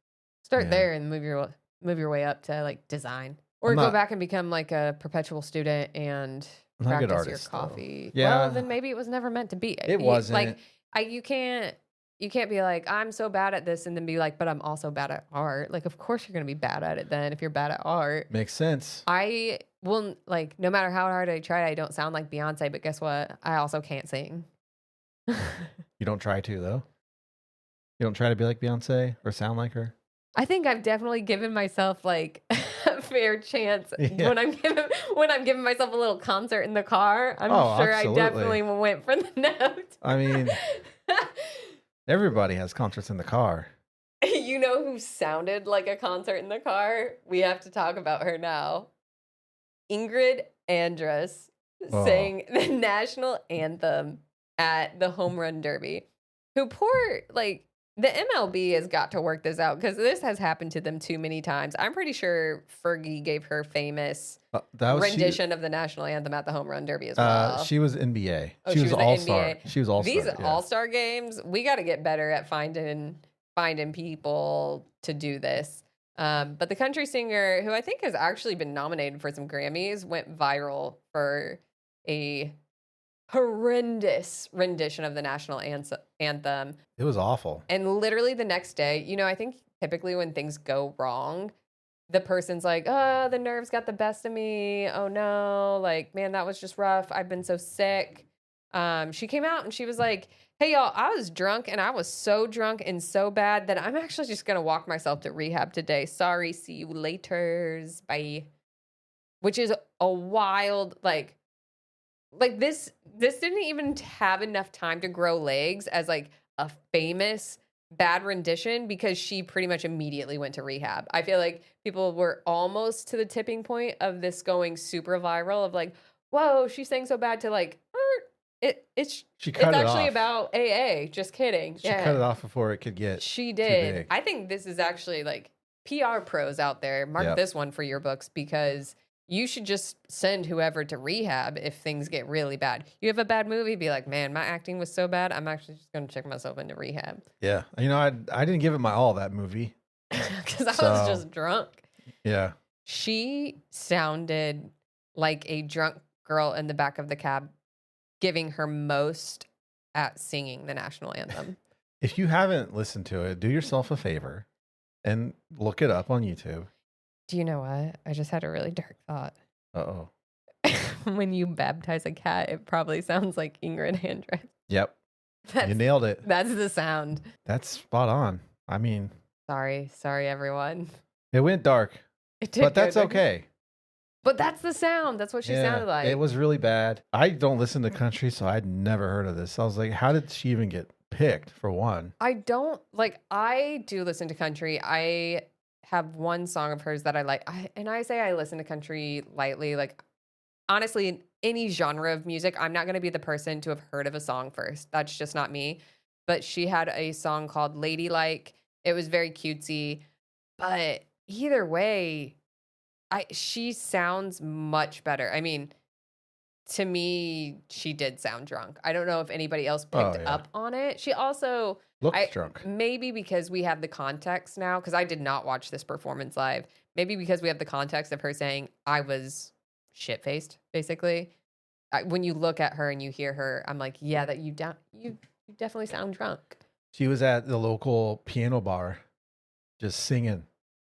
Start there and move your way up to like design. Or go back and become like a perpetual student and practice your coffee. Though. Yeah. Well, then maybe it was never meant to be. It wasn't. Like you can't be like, I'm so bad at this and then be like, but I'm also bad at art. Like, of course you're going to be bad at it then if you're bad at art. Makes sense. I will, like, no matter how hard I try, I don't sound like Beyonce, but guess what? I also can't sing. You don't try to, though? You don't try to be like Beyonce or sound like her? I think I've definitely given myself like a fair chance when I'm giving myself a little concert in the car. I'm sure absolutely. I definitely went for the note. I mean, everybody has concerts in the car. You know who sounded like a concert in the car? We have to talk about her now. Ingrid Andress sang the national anthem at the Home Run Derby. The MLB has got to work this out because this has happened to them too many times. I'm pretty sure Fergie gave her famous rendition of the national anthem at the Home Run Derby as well. She was NBA. Oh, she was all-star. She was all-star. These all-star games, we got to get better at finding people to do this. But the country singer, who I think has actually been nominated for some Grammys, went viral for a horrendous rendition of the national anthem. It was awful. And literally the next day, I think typically when things go wrong, the person's like, oh, the nerves got the best of me. Oh no, like, man, that was just rough. I've been so sick. She came out and she was like, hey y'all, I was drunk and I was so drunk and so bad that I'm actually just going to walk myself to rehab today. Sorry, see you laters. Bye. Which is a wild, like this didn't even have enough time to grow legs as like a famous bad rendition because she pretty much immediately went to rehab. I feel like people were almost to the tipping point of this going super viral of like, whoa, she sang so bad to like, it's actually off. about AA. Just kidding. She cut it off before it could get She too did. big. I think this is actually like PR pros out there. Mark this one for your books because you should just send whoever to rehab if things get really bad. You have a bad movie, be like, man, my acting was so bad. I'm actually just going to check myself into rehab. Yeah. You know, I didn't give it my all, that movie. Because I was just drunk. Yeah. She sounded like a drunk girl in the back of the cab giving her most at singing the national anthem. If you haven't listened to it, do yourself a favor and look it up on YouTube. Do you know what? I just had a really dark thought. Uh-oh. When you baptize a cat, it probably sounds like Ingrid Andress. Yep. You nailed it. That's the sound. That's spot on. I mean... Sorry, everyone. It went dark. It did, but that's okay. But that's the sound. That's what she sounded like. It was really bad. I don't listen to country, so I'd never heard of this. I was like, how did she even get picked, for one? I do listen to country. I have one song of hers that I like. I say I listen to country lightly. Like, honestly, in any genre of music, I'm not going to be the person to have heard of a song first. That's just not me. But she had a song called Ladylike. It was very cutesy. But either way, she sounds much better. I mean, to me, she did sound drunk. I don't know if anybody else picked up on it. She also looks drunk. Maybe because we have the context now, because I did not watch this performance live. Maybe because we have the context of her saying, I was shit-faced, basically. When you look at her and you hear her, I'm like, yeah, that you definitely sound drunk. She was at the local piano bar just singing.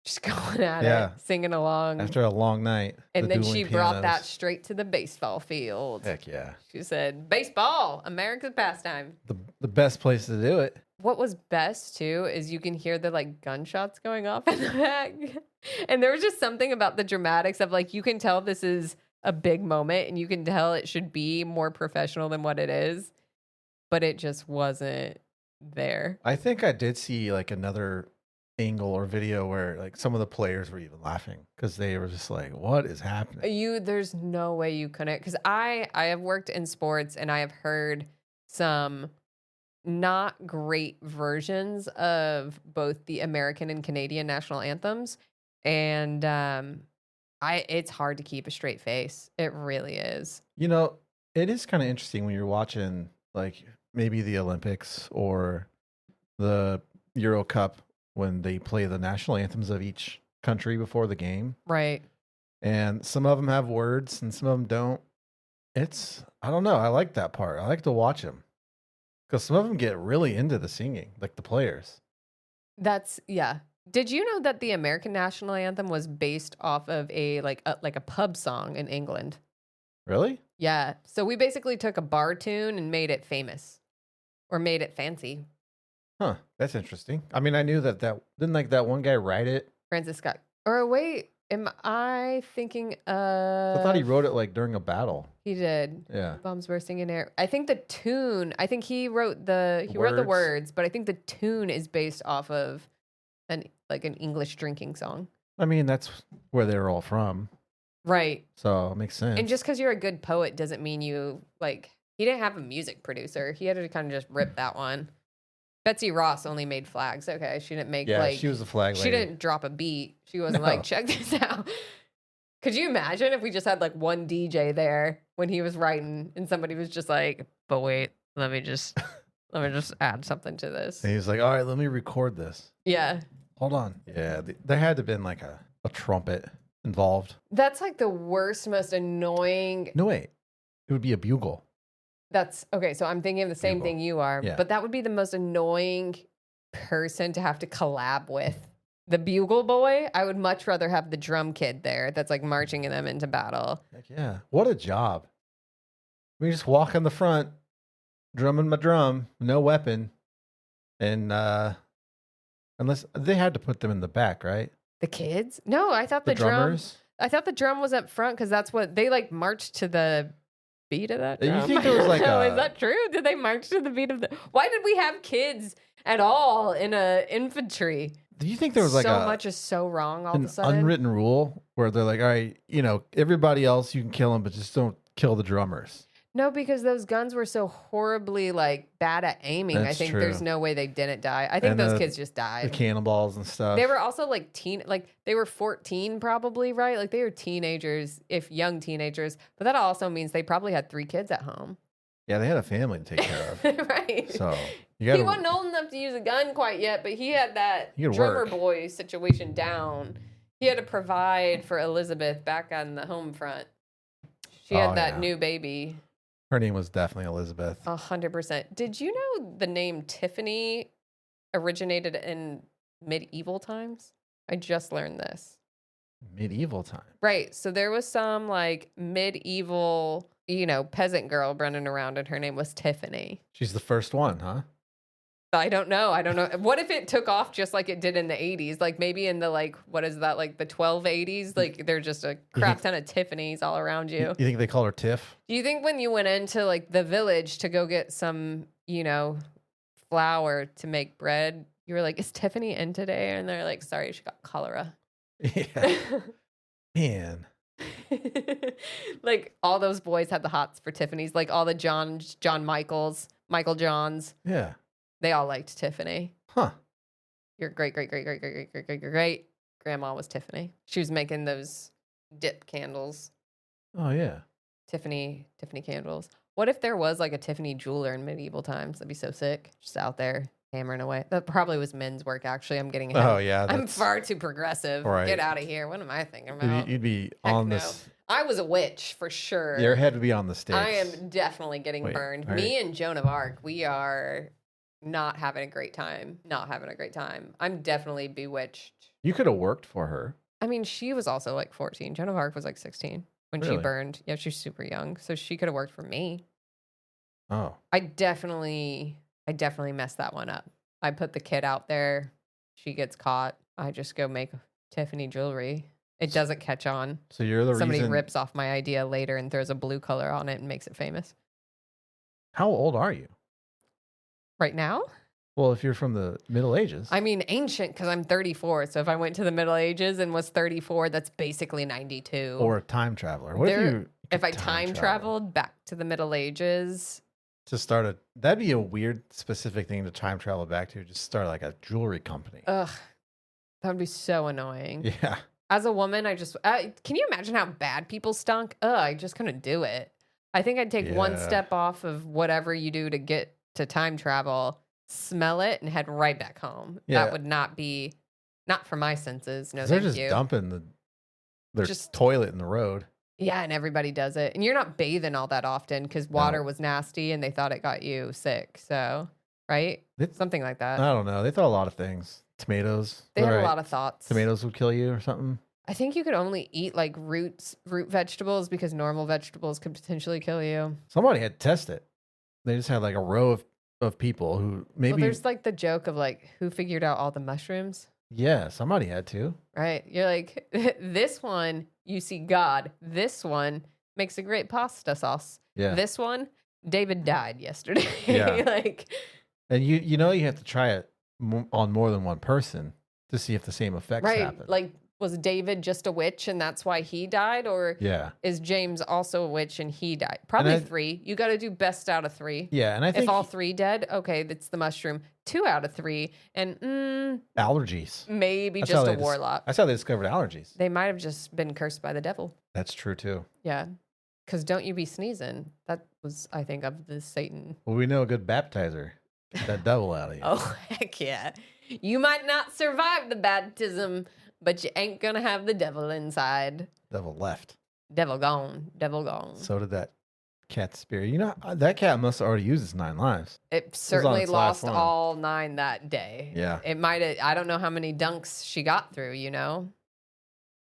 Just going at it, singing along. After a long night. And then she brought that straight to the baseball field. Heck yeah. She said, baseball, America's pastime. The best place to do it. What was best, too, is you can hear the, like, gunshots going off in the back. And there was just something about the dramatics of, like, you can tell this is a big moment, and you can tell it should be more professional than what it is. But it just wasn't there. I think I did see, like, another angle or video where like some of the players were even laughing because they were just like, what is happening? There's no way you couldn't, because I have worked in sports and I have heard some not great versions of both the American and Canadian national anthems, and it's hard to keep a straight face. It really is. You know, it is kind of interesting when you're watching like maybe the Olympics or the Euro Cup when they play the national anthems of each country before the game. Right. And some of them have words and some of them don't. I don't know. I like that part. I like to watch them because some of them get really into the singing, like the players. Yeah. Did you know that the American national anthem was based off of a pub song in England? Really? Yeah. So we basically took a bar tune and made it famous or made it fancy. Huh, that's interesting. I mean, I knew that didn't like that one guy write it? Francis Scott. Or wait, am I thinking of... I thought he wrote it like during a battle. He did. Yeah. Bombs bursting in air. I think the tune, he wrote the words, but I think the tune is based off of an English drinking song. I mean, that's where they're all from. Right. So it makes sense. And just because you're a good poet doesn't mean you, he didn't have a music producer. He had to kind of just rip that one. Betsy Ross only made flags. Okay, she didn't make she was a flag lady. She didn't drop a beat. She wasn't like, check this out. Could you imagine if we just had like one DJ there when he was writing and somebody was just like, but wait, let me just add something to this. And he was like, all right, let me record this. Yeah. Hold on. Yeah, there had to have been like a trumpet involved. That's like the worst, most annoying. No, wait. It would be a bugle. That's okay. So I'm thinking of the same thing you are, but that would be the most annoying person to have to collab with. The bugle boy, I would much rather have the drum kid there that's like marching them into battle. Heck yeah. What a job. We just walk in the front, drumming my drum, no weapon. And unless they had to put them in the back, right? The kids? No, I thought the drummers. I thought the drum was up front because that's what they like marched to the beat of that drum. You think there was like is that true? Did they march to the beat of the... Why did we have kids at all in a infantry. Do you think there was like so much is so wrong all of a sudden? Unwritten rule where they're like, all right, everybody else you can kill them, but just don't kill the drummers? No, because those guns were so horribly like bad at aiming. That's I think true. there's no way they didn't die. I think those kids just died. The cannonballs and stuff. They were also like they were 14 probably, right? Like they were teenagers, if young teenagers. But that also means they probably had 3 kids at home. Yeah, they had a family to take care of. Right. So he wasn't old enough to use a gun quite yet, but he had that drummer boy situation down. He had to provide for Elizabeth back on the home front. She had that new baby. Her name was definitely Elizabeth. 100%. Did you know the name Tiffany originated in medieval times? I just learned this. Medieval time. Right. So there was some like medieval, peasant girl running around and her name was Tiffany. She's the first one, huh? I don't know. What if it took off just like it did in the 80s? Like maybe in the what is that, like the 1280s? Like there's just a crap ton of Tiffany's all around you. You think they call her Tiff? Do you think when you went into like the village to go get some, flour to make bread, you were like, is Tiffany in today? And they're like, sorry, she got cholera. Yeah. Man. Like all those boys had the hots for Tiffany's, like all the John Michaels, Michael Johns. Yeah. They all liked Tiffany. Huh. Your great grandma was Tiffany. She was making those dip candles. Oh yeah. Tiffany candles. What if there was like a Tiffany jeweler in medieval times? That'd be so sick. Just out there hammering away. That probably was men's work, actually. I'm getting ahead. Oh yeah. I'm far too progressive. Right. Get out of here. What am I thinking about? You'd be Heck on no. this. I was a witch for sure. Your head would be on the stakes. I am definitely getting burned. Right. Me and Joan of Arc, we are not having a great time. I'm definitely bewitched. You could have worked for her. I mean, she was also like 14. Joan of Arc was like 16 when she burned. Yeah, she's super young. So she could have worked for me. Oh. I definitely messed that one up. I put the kid out there. She gets caught. I just go make Tiffany jewelry. It doesn't catch on. So you're the Somebody reason... rips off my idea later and throws a blue color on it and makes it famous. How old are you? Right now? Well, if you're from the Middle Ages. I mean, ancient, because I'm 34. So if I went to the Middle Ages and was 34, that's basically 92. Or a time traveler. What if I time traveled back to the Middle Ages? That'd be a weird, specific thing to time travel back to. Just start like a jewelry company. Ugh. That would be so annoying. Yeah. As a woman, can you imagine how bad people stunk? I just couldn't do it. I think I'd take one step off of whatever you do to get to time travel, smell it, and head right back home. Yeah. That would not for my senses. No, they're thank just you. dumping their toilet in the road. Yeah, and everybody does it. And you're not bathing all that often because water was nasty and they thought it got you sick. So, right? Something like that. I don't know. They thought a lot of things. Tomatoes. They had a lot of thoughts. Tomatoes would kill you or something. I think you could only eat like root vegetables because normal vegetables could potentially kill you. Somebody had to test it. They just had like a row of people who maybe... Well, there's like the joke of like, who figured out all the mushrooms? Yeah, somebody had to. Right. You're like, this one, you see God. This one makes a great pasta sauce. Yeah. This one, David died yesterday. Yeah. Like, and you have to try it on more than one person to see if the same effects happen. Like, was David just a witch and that's why he died? Or is James also a witch and he died? Probably 3. You got to do best out of 3. Yeah, and I think... If all 3 dead, okay, that's the mushroom. 2 out of 3. And allergies. Maybe just a warlock. That's how they discovered allergies. They might have just been cursed by the devil. That's true, too. Yeah. Because don't you be sneezing. That was, I think, of the Satan. Well, we know a good baptizer. Get that devil out of you. Oh, heck yeah. You might not survive the baptism, but you ain't gonna have the devil inside. Devil left. Devil gone. Devil gone. So did that cat's spirit. You know, that cat must have already used its 9 lives. It certainly lost all 9 that day. Yeah. It might have, I don't know how many dunks she got through, you know?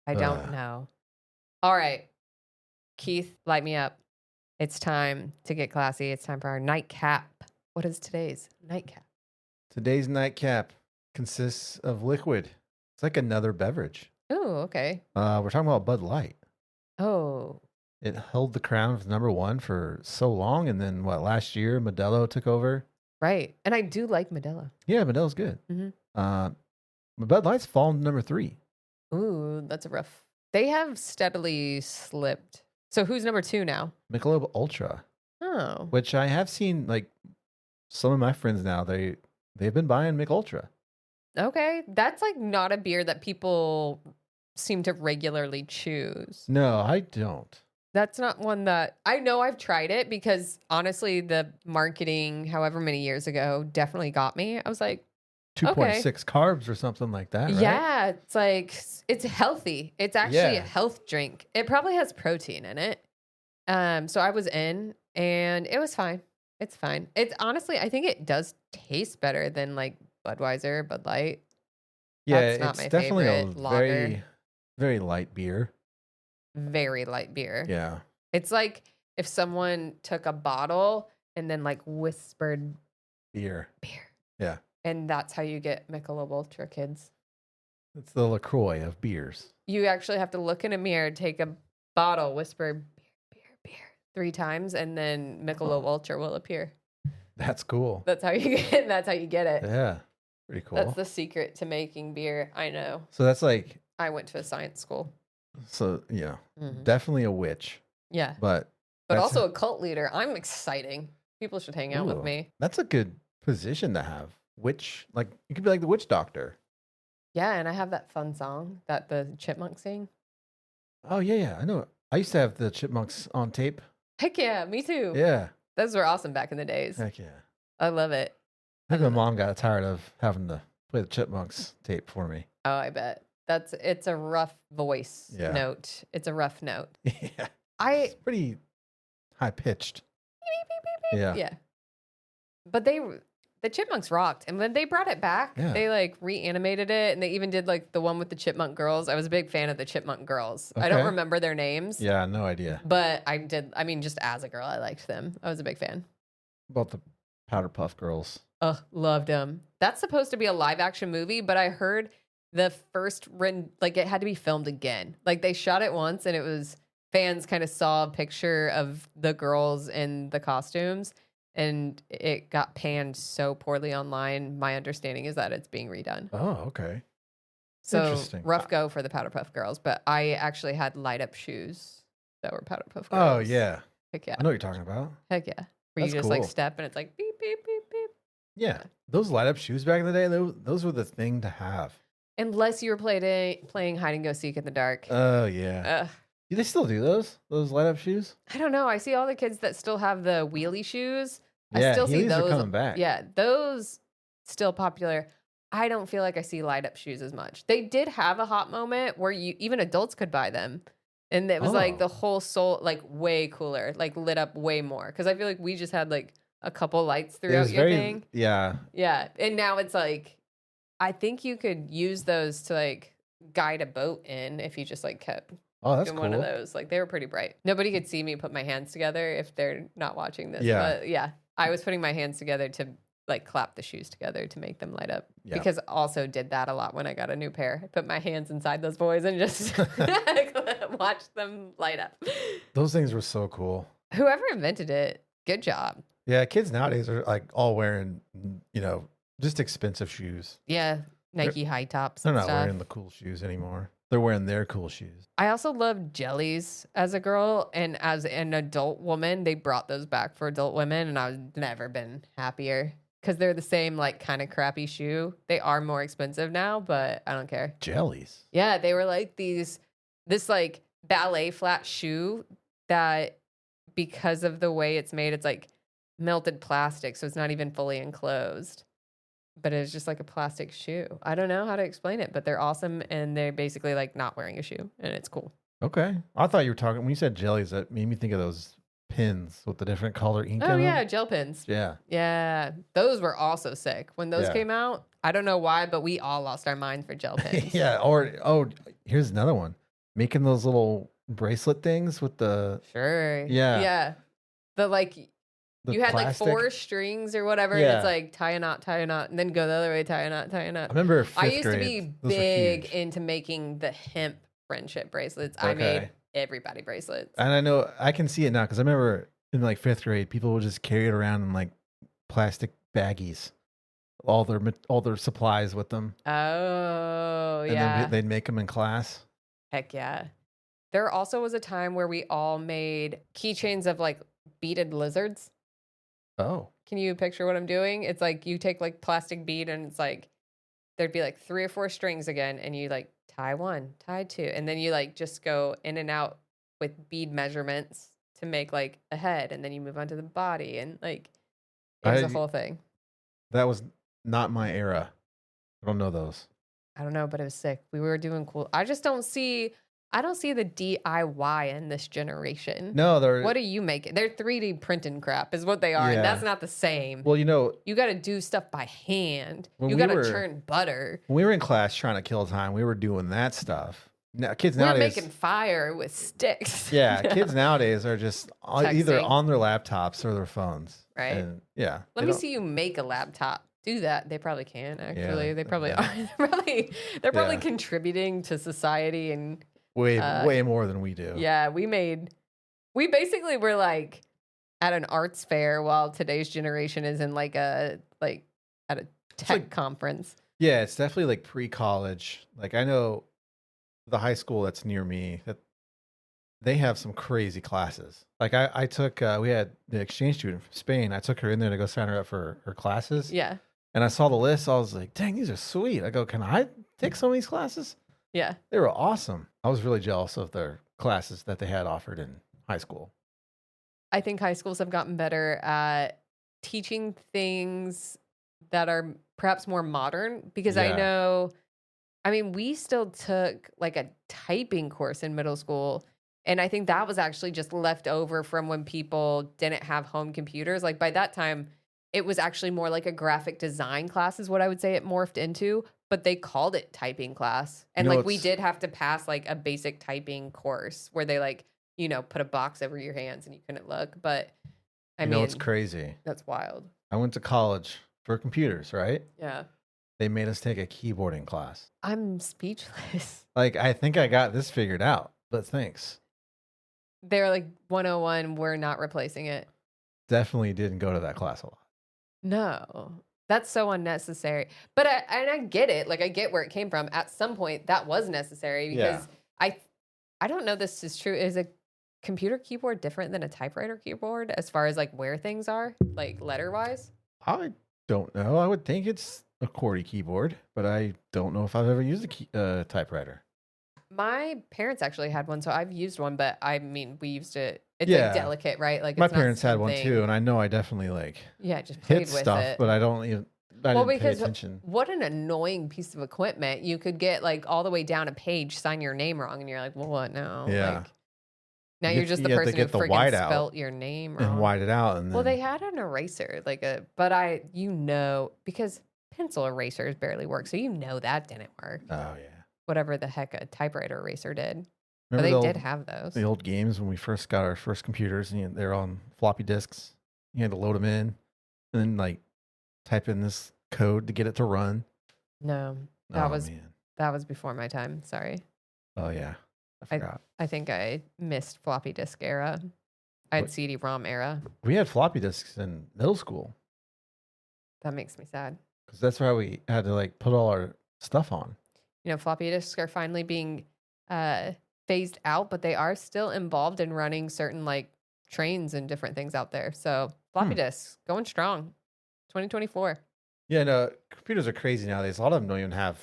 I don't know. All right. Keith, light me up. It's time to get classy. It's time for our nightcap. What is today's nightcap? Today's nightcap consists of liquid. It's like another beverage. Oh, okay. We're talking about Bud Light. Oh. It held the crown of number 1 for so long, and then last year Modelo took over. Right. And I do like Modelo. Yeah, Modelo's good. Mhm. Bud Light's fallen to number 3. Ooh, that's a rough. They have steadily slipped. So who's number 2 now? Michelob Ultra, Oh, which I have seen like some of my friends now. They've been buying Mich Ultra. okay. That's like not a beer that people seem to regularly choose. No, I don't. That's not one that I know I've tried it because honestly, the marketing, however many years ago, definitely got me. I was like, 2.6 carbs or something like that, right? yeah, it's like it's healthy. It's actually a Yeah. health drink. It probably has protein in it. So I was in and it was fine. It's fine. It's honestly, I think it does taste better than like Budweiser, Bud Light. Yeah, That's not it's my definitely a favorite lager. very, very light beer. Very light beer. Yeah. It's like if someone took a bottle and then like whispered Beer. beer. Yeah. And that's how you get Michelob Ultra, kids. It's the LaCroix of beers. You actually have to look in a mirror, take a bottle, whisper beer, beer, beer 3 times, and then Michelob Ultra will appear. That's cool. That's how you get. That's how you get it. Yeah. Pretty cool. That's the secret to making beer. I know. So that's like, I went to a science school. so, yeah, Mhm. definitely a witch, Yeah, but but that's also a cult leader. I'm exciting. People should hang out with Ooh. me. That's a good position to have. Witch, like, you could be like the witch doctor. Yeah, and I have that fun song that the chipmunks sing. Oh, yeah. I know. I used to have the Chipmunks on tape. Heck yeah, me too. Yeah. Those were awesome back in the days. Heck yeah. I love it. I think my mom got tired of having to play the Chipmunks tape for me. Oh, I bet. It's a rough voice Yeah. note. It's a rough note. Yeah. I It's pretty high pitched. Yeah. yeah. But the chipmunks rocked. And when they brought it back, Yeah. they like reanimated it and they even did like the one with the chipmunk girls. I was a big fan of the chipmunk girls. I don't Okay. remember their names. Yeah, no idea. But I mean, just as a girl, I liked them. I was a big fan. About the Powder Puff Girls. Ugh, loved them. That's supposed to be a live action movie, but I heard the first like it had to be filmed again. Like they shot it once and it was fans kind of saw a picture of the girls in the costumes and it got panned so poorly online. My understanding is that it's being redone. Oh, okay. So Interesting. rough go for the Powder Puff Girls, but I actually had light up shoes that were Powder Puff Girls. Oh, yeah. Heck yeah. I know what you're talking about. Heck yeah. Where That's you just like cool. step and it's like beep, beep, beep, beep. Yeah. Those light up shoes back in the day, those were the thing to have. Unless you were playing hide and go seek in the dark. Oh, yeah. Ugh. Do they still do those light up shoes? I don't know. I see all the kids that still have the wheelie shoes. Yeah, I still see Heelys are those. coming back. Yeah, those still popular. I don't feel like I see light up shoes as much. They did have a hot moment where even adults could buy them. And it was like Oh. the whole soul, like way cooler, like lit up way more. Cause I feel like we just had like a couple lights It throughout was your very, thing. yeah. Yeah. And now it's like, I think you could use those to like guide a boat in if you just like kept Oh, that's in cool. one of those. Like they were pretty bright. Nobody could see me put my hands together if they're not watching this. Yeah. But yeah, I was putting my hands together to like clap the shoes together to make them light up. Yeah. Because also did that a lot when I got a new pair. I put my hands inside those boys and just watch them light up. Those things were so cool. Whoever invented it, good job. Yeah, kids nowadays are like all wearing, just expensive shoes. Yeah, Nike high tops They're and not stuff. wearing the cool shoes anymore. They're wearing their cool shoes. I also loved jellies as a girl, and as an adult woman, they brought those back for adult women, and I've never been happier because they're the same like kind of crappy shoe. They are more expensive now, but I don't care. Jellies. Yeah, they were like this like ballet flat shoe that because of the way it's made, it's like melted plastic, so it's not even fully enclosed. But it's just like a plastic shoe. I don't know how to explain it, but they're awesome and they're basically like not wearing a shoe and it's cool. Okay. I thought you were talking, when you said jellies, that made me think of those pins with the different color ink Oh in yeah, them. gel pens. Yeah. Yeah, those were also sick. When those Yeah. came out, I don't know why, but we all lost our minds for gel pens. Yeah. Here's another one. Making those little bracelet things with the Sure. Yeah. Yeah. The like you had plastic. like 4 strings or whatever, and Yeah. it's like tie a knot, and then go the other way, tie a knot, tie a I knot. remember fifth I used grade, to be those were big huge. into making the hemp friendship bracelets. I made Okay. everybody bracelets. And I know I can see it now because I remember in like fifth grade, people would just carry it around in like plastic baggies, all their supplies with them. Oh, And yeah. then they'd make them in class. Heck yeah. There also was a time where we all made keychains of like beaded lizards. Oh. Can you picture what I'm doing? It's like you take like plastic bead and it's like there'd be like 3 or 4 strings again, and you like tie 1, tie 2, and then you like just go in and out with bead measurements to make like a head, and then you move on to the body, and like it was a whole thing. That was not my era. I don't know those. I don't know, but it was sick. We were doing cool. I don't see the DIY in this generation. No, what are you making? They're 3D printing crap is what they are. Yeah. And that's not the same. Well, you got to do stuff by hand. You got to churn butter. When we were in class trying to kill time, we were doing that stuff. Now, kids we nowadays. We're making fire with sticks. Yeah, kids nowadays are just either on their laptops or their phones. Right. And, yeah. Let me see you make a laptop. Do that. They probably can, actually. Yeah, they probably are. They're probably contributing to society and way more than we do. Yeah, we basically were like at an arts fair while today's generation is in like at a tech conference. Yeah, it's definitely like pre-college. Like I know the high school that's near me that they have some crazy classes. Like I took we had the exchange student from Spain. I took her in there to go sign her up for her classes. Yeah. And I saw the list. I was like, dang, these are sweet. I go, can I take some of these classes? Yeah. They were awesome. I was really jealous of their classes that they had offered in high school. I think high schools have gotten better at teaching things that are perhaps more modern because we still took like a typing course in middle school. And I think that was actually just left over from when people didn't have home computers. Like by that time, it was actually more like a graphic design class is what I would say it morphed into, but they called it typing class. And we did have to pass like a basic typing course where they like, put a box over your hands and you couldn't look. But I mean, it's crazy. That's wild. I went to college for computers, right? Yeah. They made us take a keyboarding class. I'm speechless. Like, I think I got this figured out, but thanks. They're like 101, we're not replacing it. Definitely didn't go to that class a lot. No, that's so unnecessary. But I get it. Like I get where it came from. At some point, that was necessary because I don't know this is true. Is a computer keyboard different than a typewriter keyboard as far as like where things are, like letter wise? I don't know. I would think it's a QWERTY keyboard, but I don't know if I've ever used a typewriter. My parents actually had one, so I've used one. But I mean, we used it. It's like delicate, right? Like my parents had one too, and I know I definitely just played hit with stuff, it. but I didn't pay attention. What an annoying piece of equipment! You could get like all the way down a page, sign your name wrong, and you're like, well, what now? Yeah. Like, now you're just the person who freaking spelt your name wrong. And white it out. And well, they had an eraser, because pencil erasers barely work, so that didn't work. Oh yeah. Whatever the heck a typewriter eraser did. Remember but they did have those. The old games when we first got our first computers, and they're on floppy disks. You had to load them in, and then type in this code to get it to run. No, that was before my time. Sorry. Oh yeah, I forgot. I think I missed floppy disk era. I had CD-ROM era. We had floppy disks in middle school. That makes me sad. Because that's why we had to put all our stuff on. Floppy disks are finally being phased out, but they are still involved in running certain trains and different things out there. So floppy disks going strong, 2024. Yeah, no, computers are crazy nowadays. A lot of them don't even have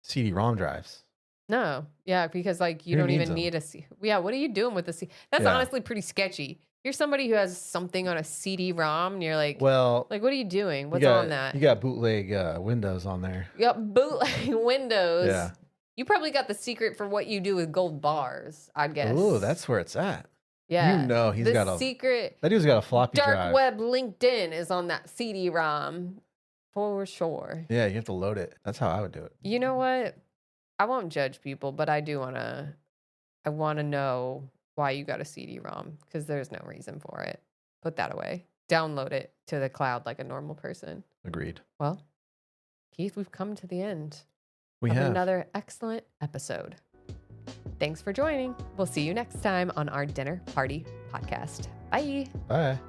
CD-ROM drives. No, yeah, because you don't even need a C. Yeah, what are you doing with the C? That's honestly pretty sketchy. You're somebody who has something on a CD-ROM, and you're like, well, what are you doing? What's on that? You got bootleg Windows on there. You got bootleg Windows. Yeah. You probably got the secret for what you do with gold bars, I'd guess. Oh, that's where it's at. Yeah. He's got a secret. That dude's got a floppy dark drive. web LinkedIn is on that CD-ROM for sure. Yeah, you have to load it. That's how I would do it. You know what? I won't judge people, but I want to know why you got a CD-ROM, because there's no reason for it. Put that away. Download it to the cloud like a normal person. Agreed. Well, Keith, we've come to the end of another excellent episode. Thanks for joining. We'll see you next time on our Dinner Party Podcast. Bye. Bye.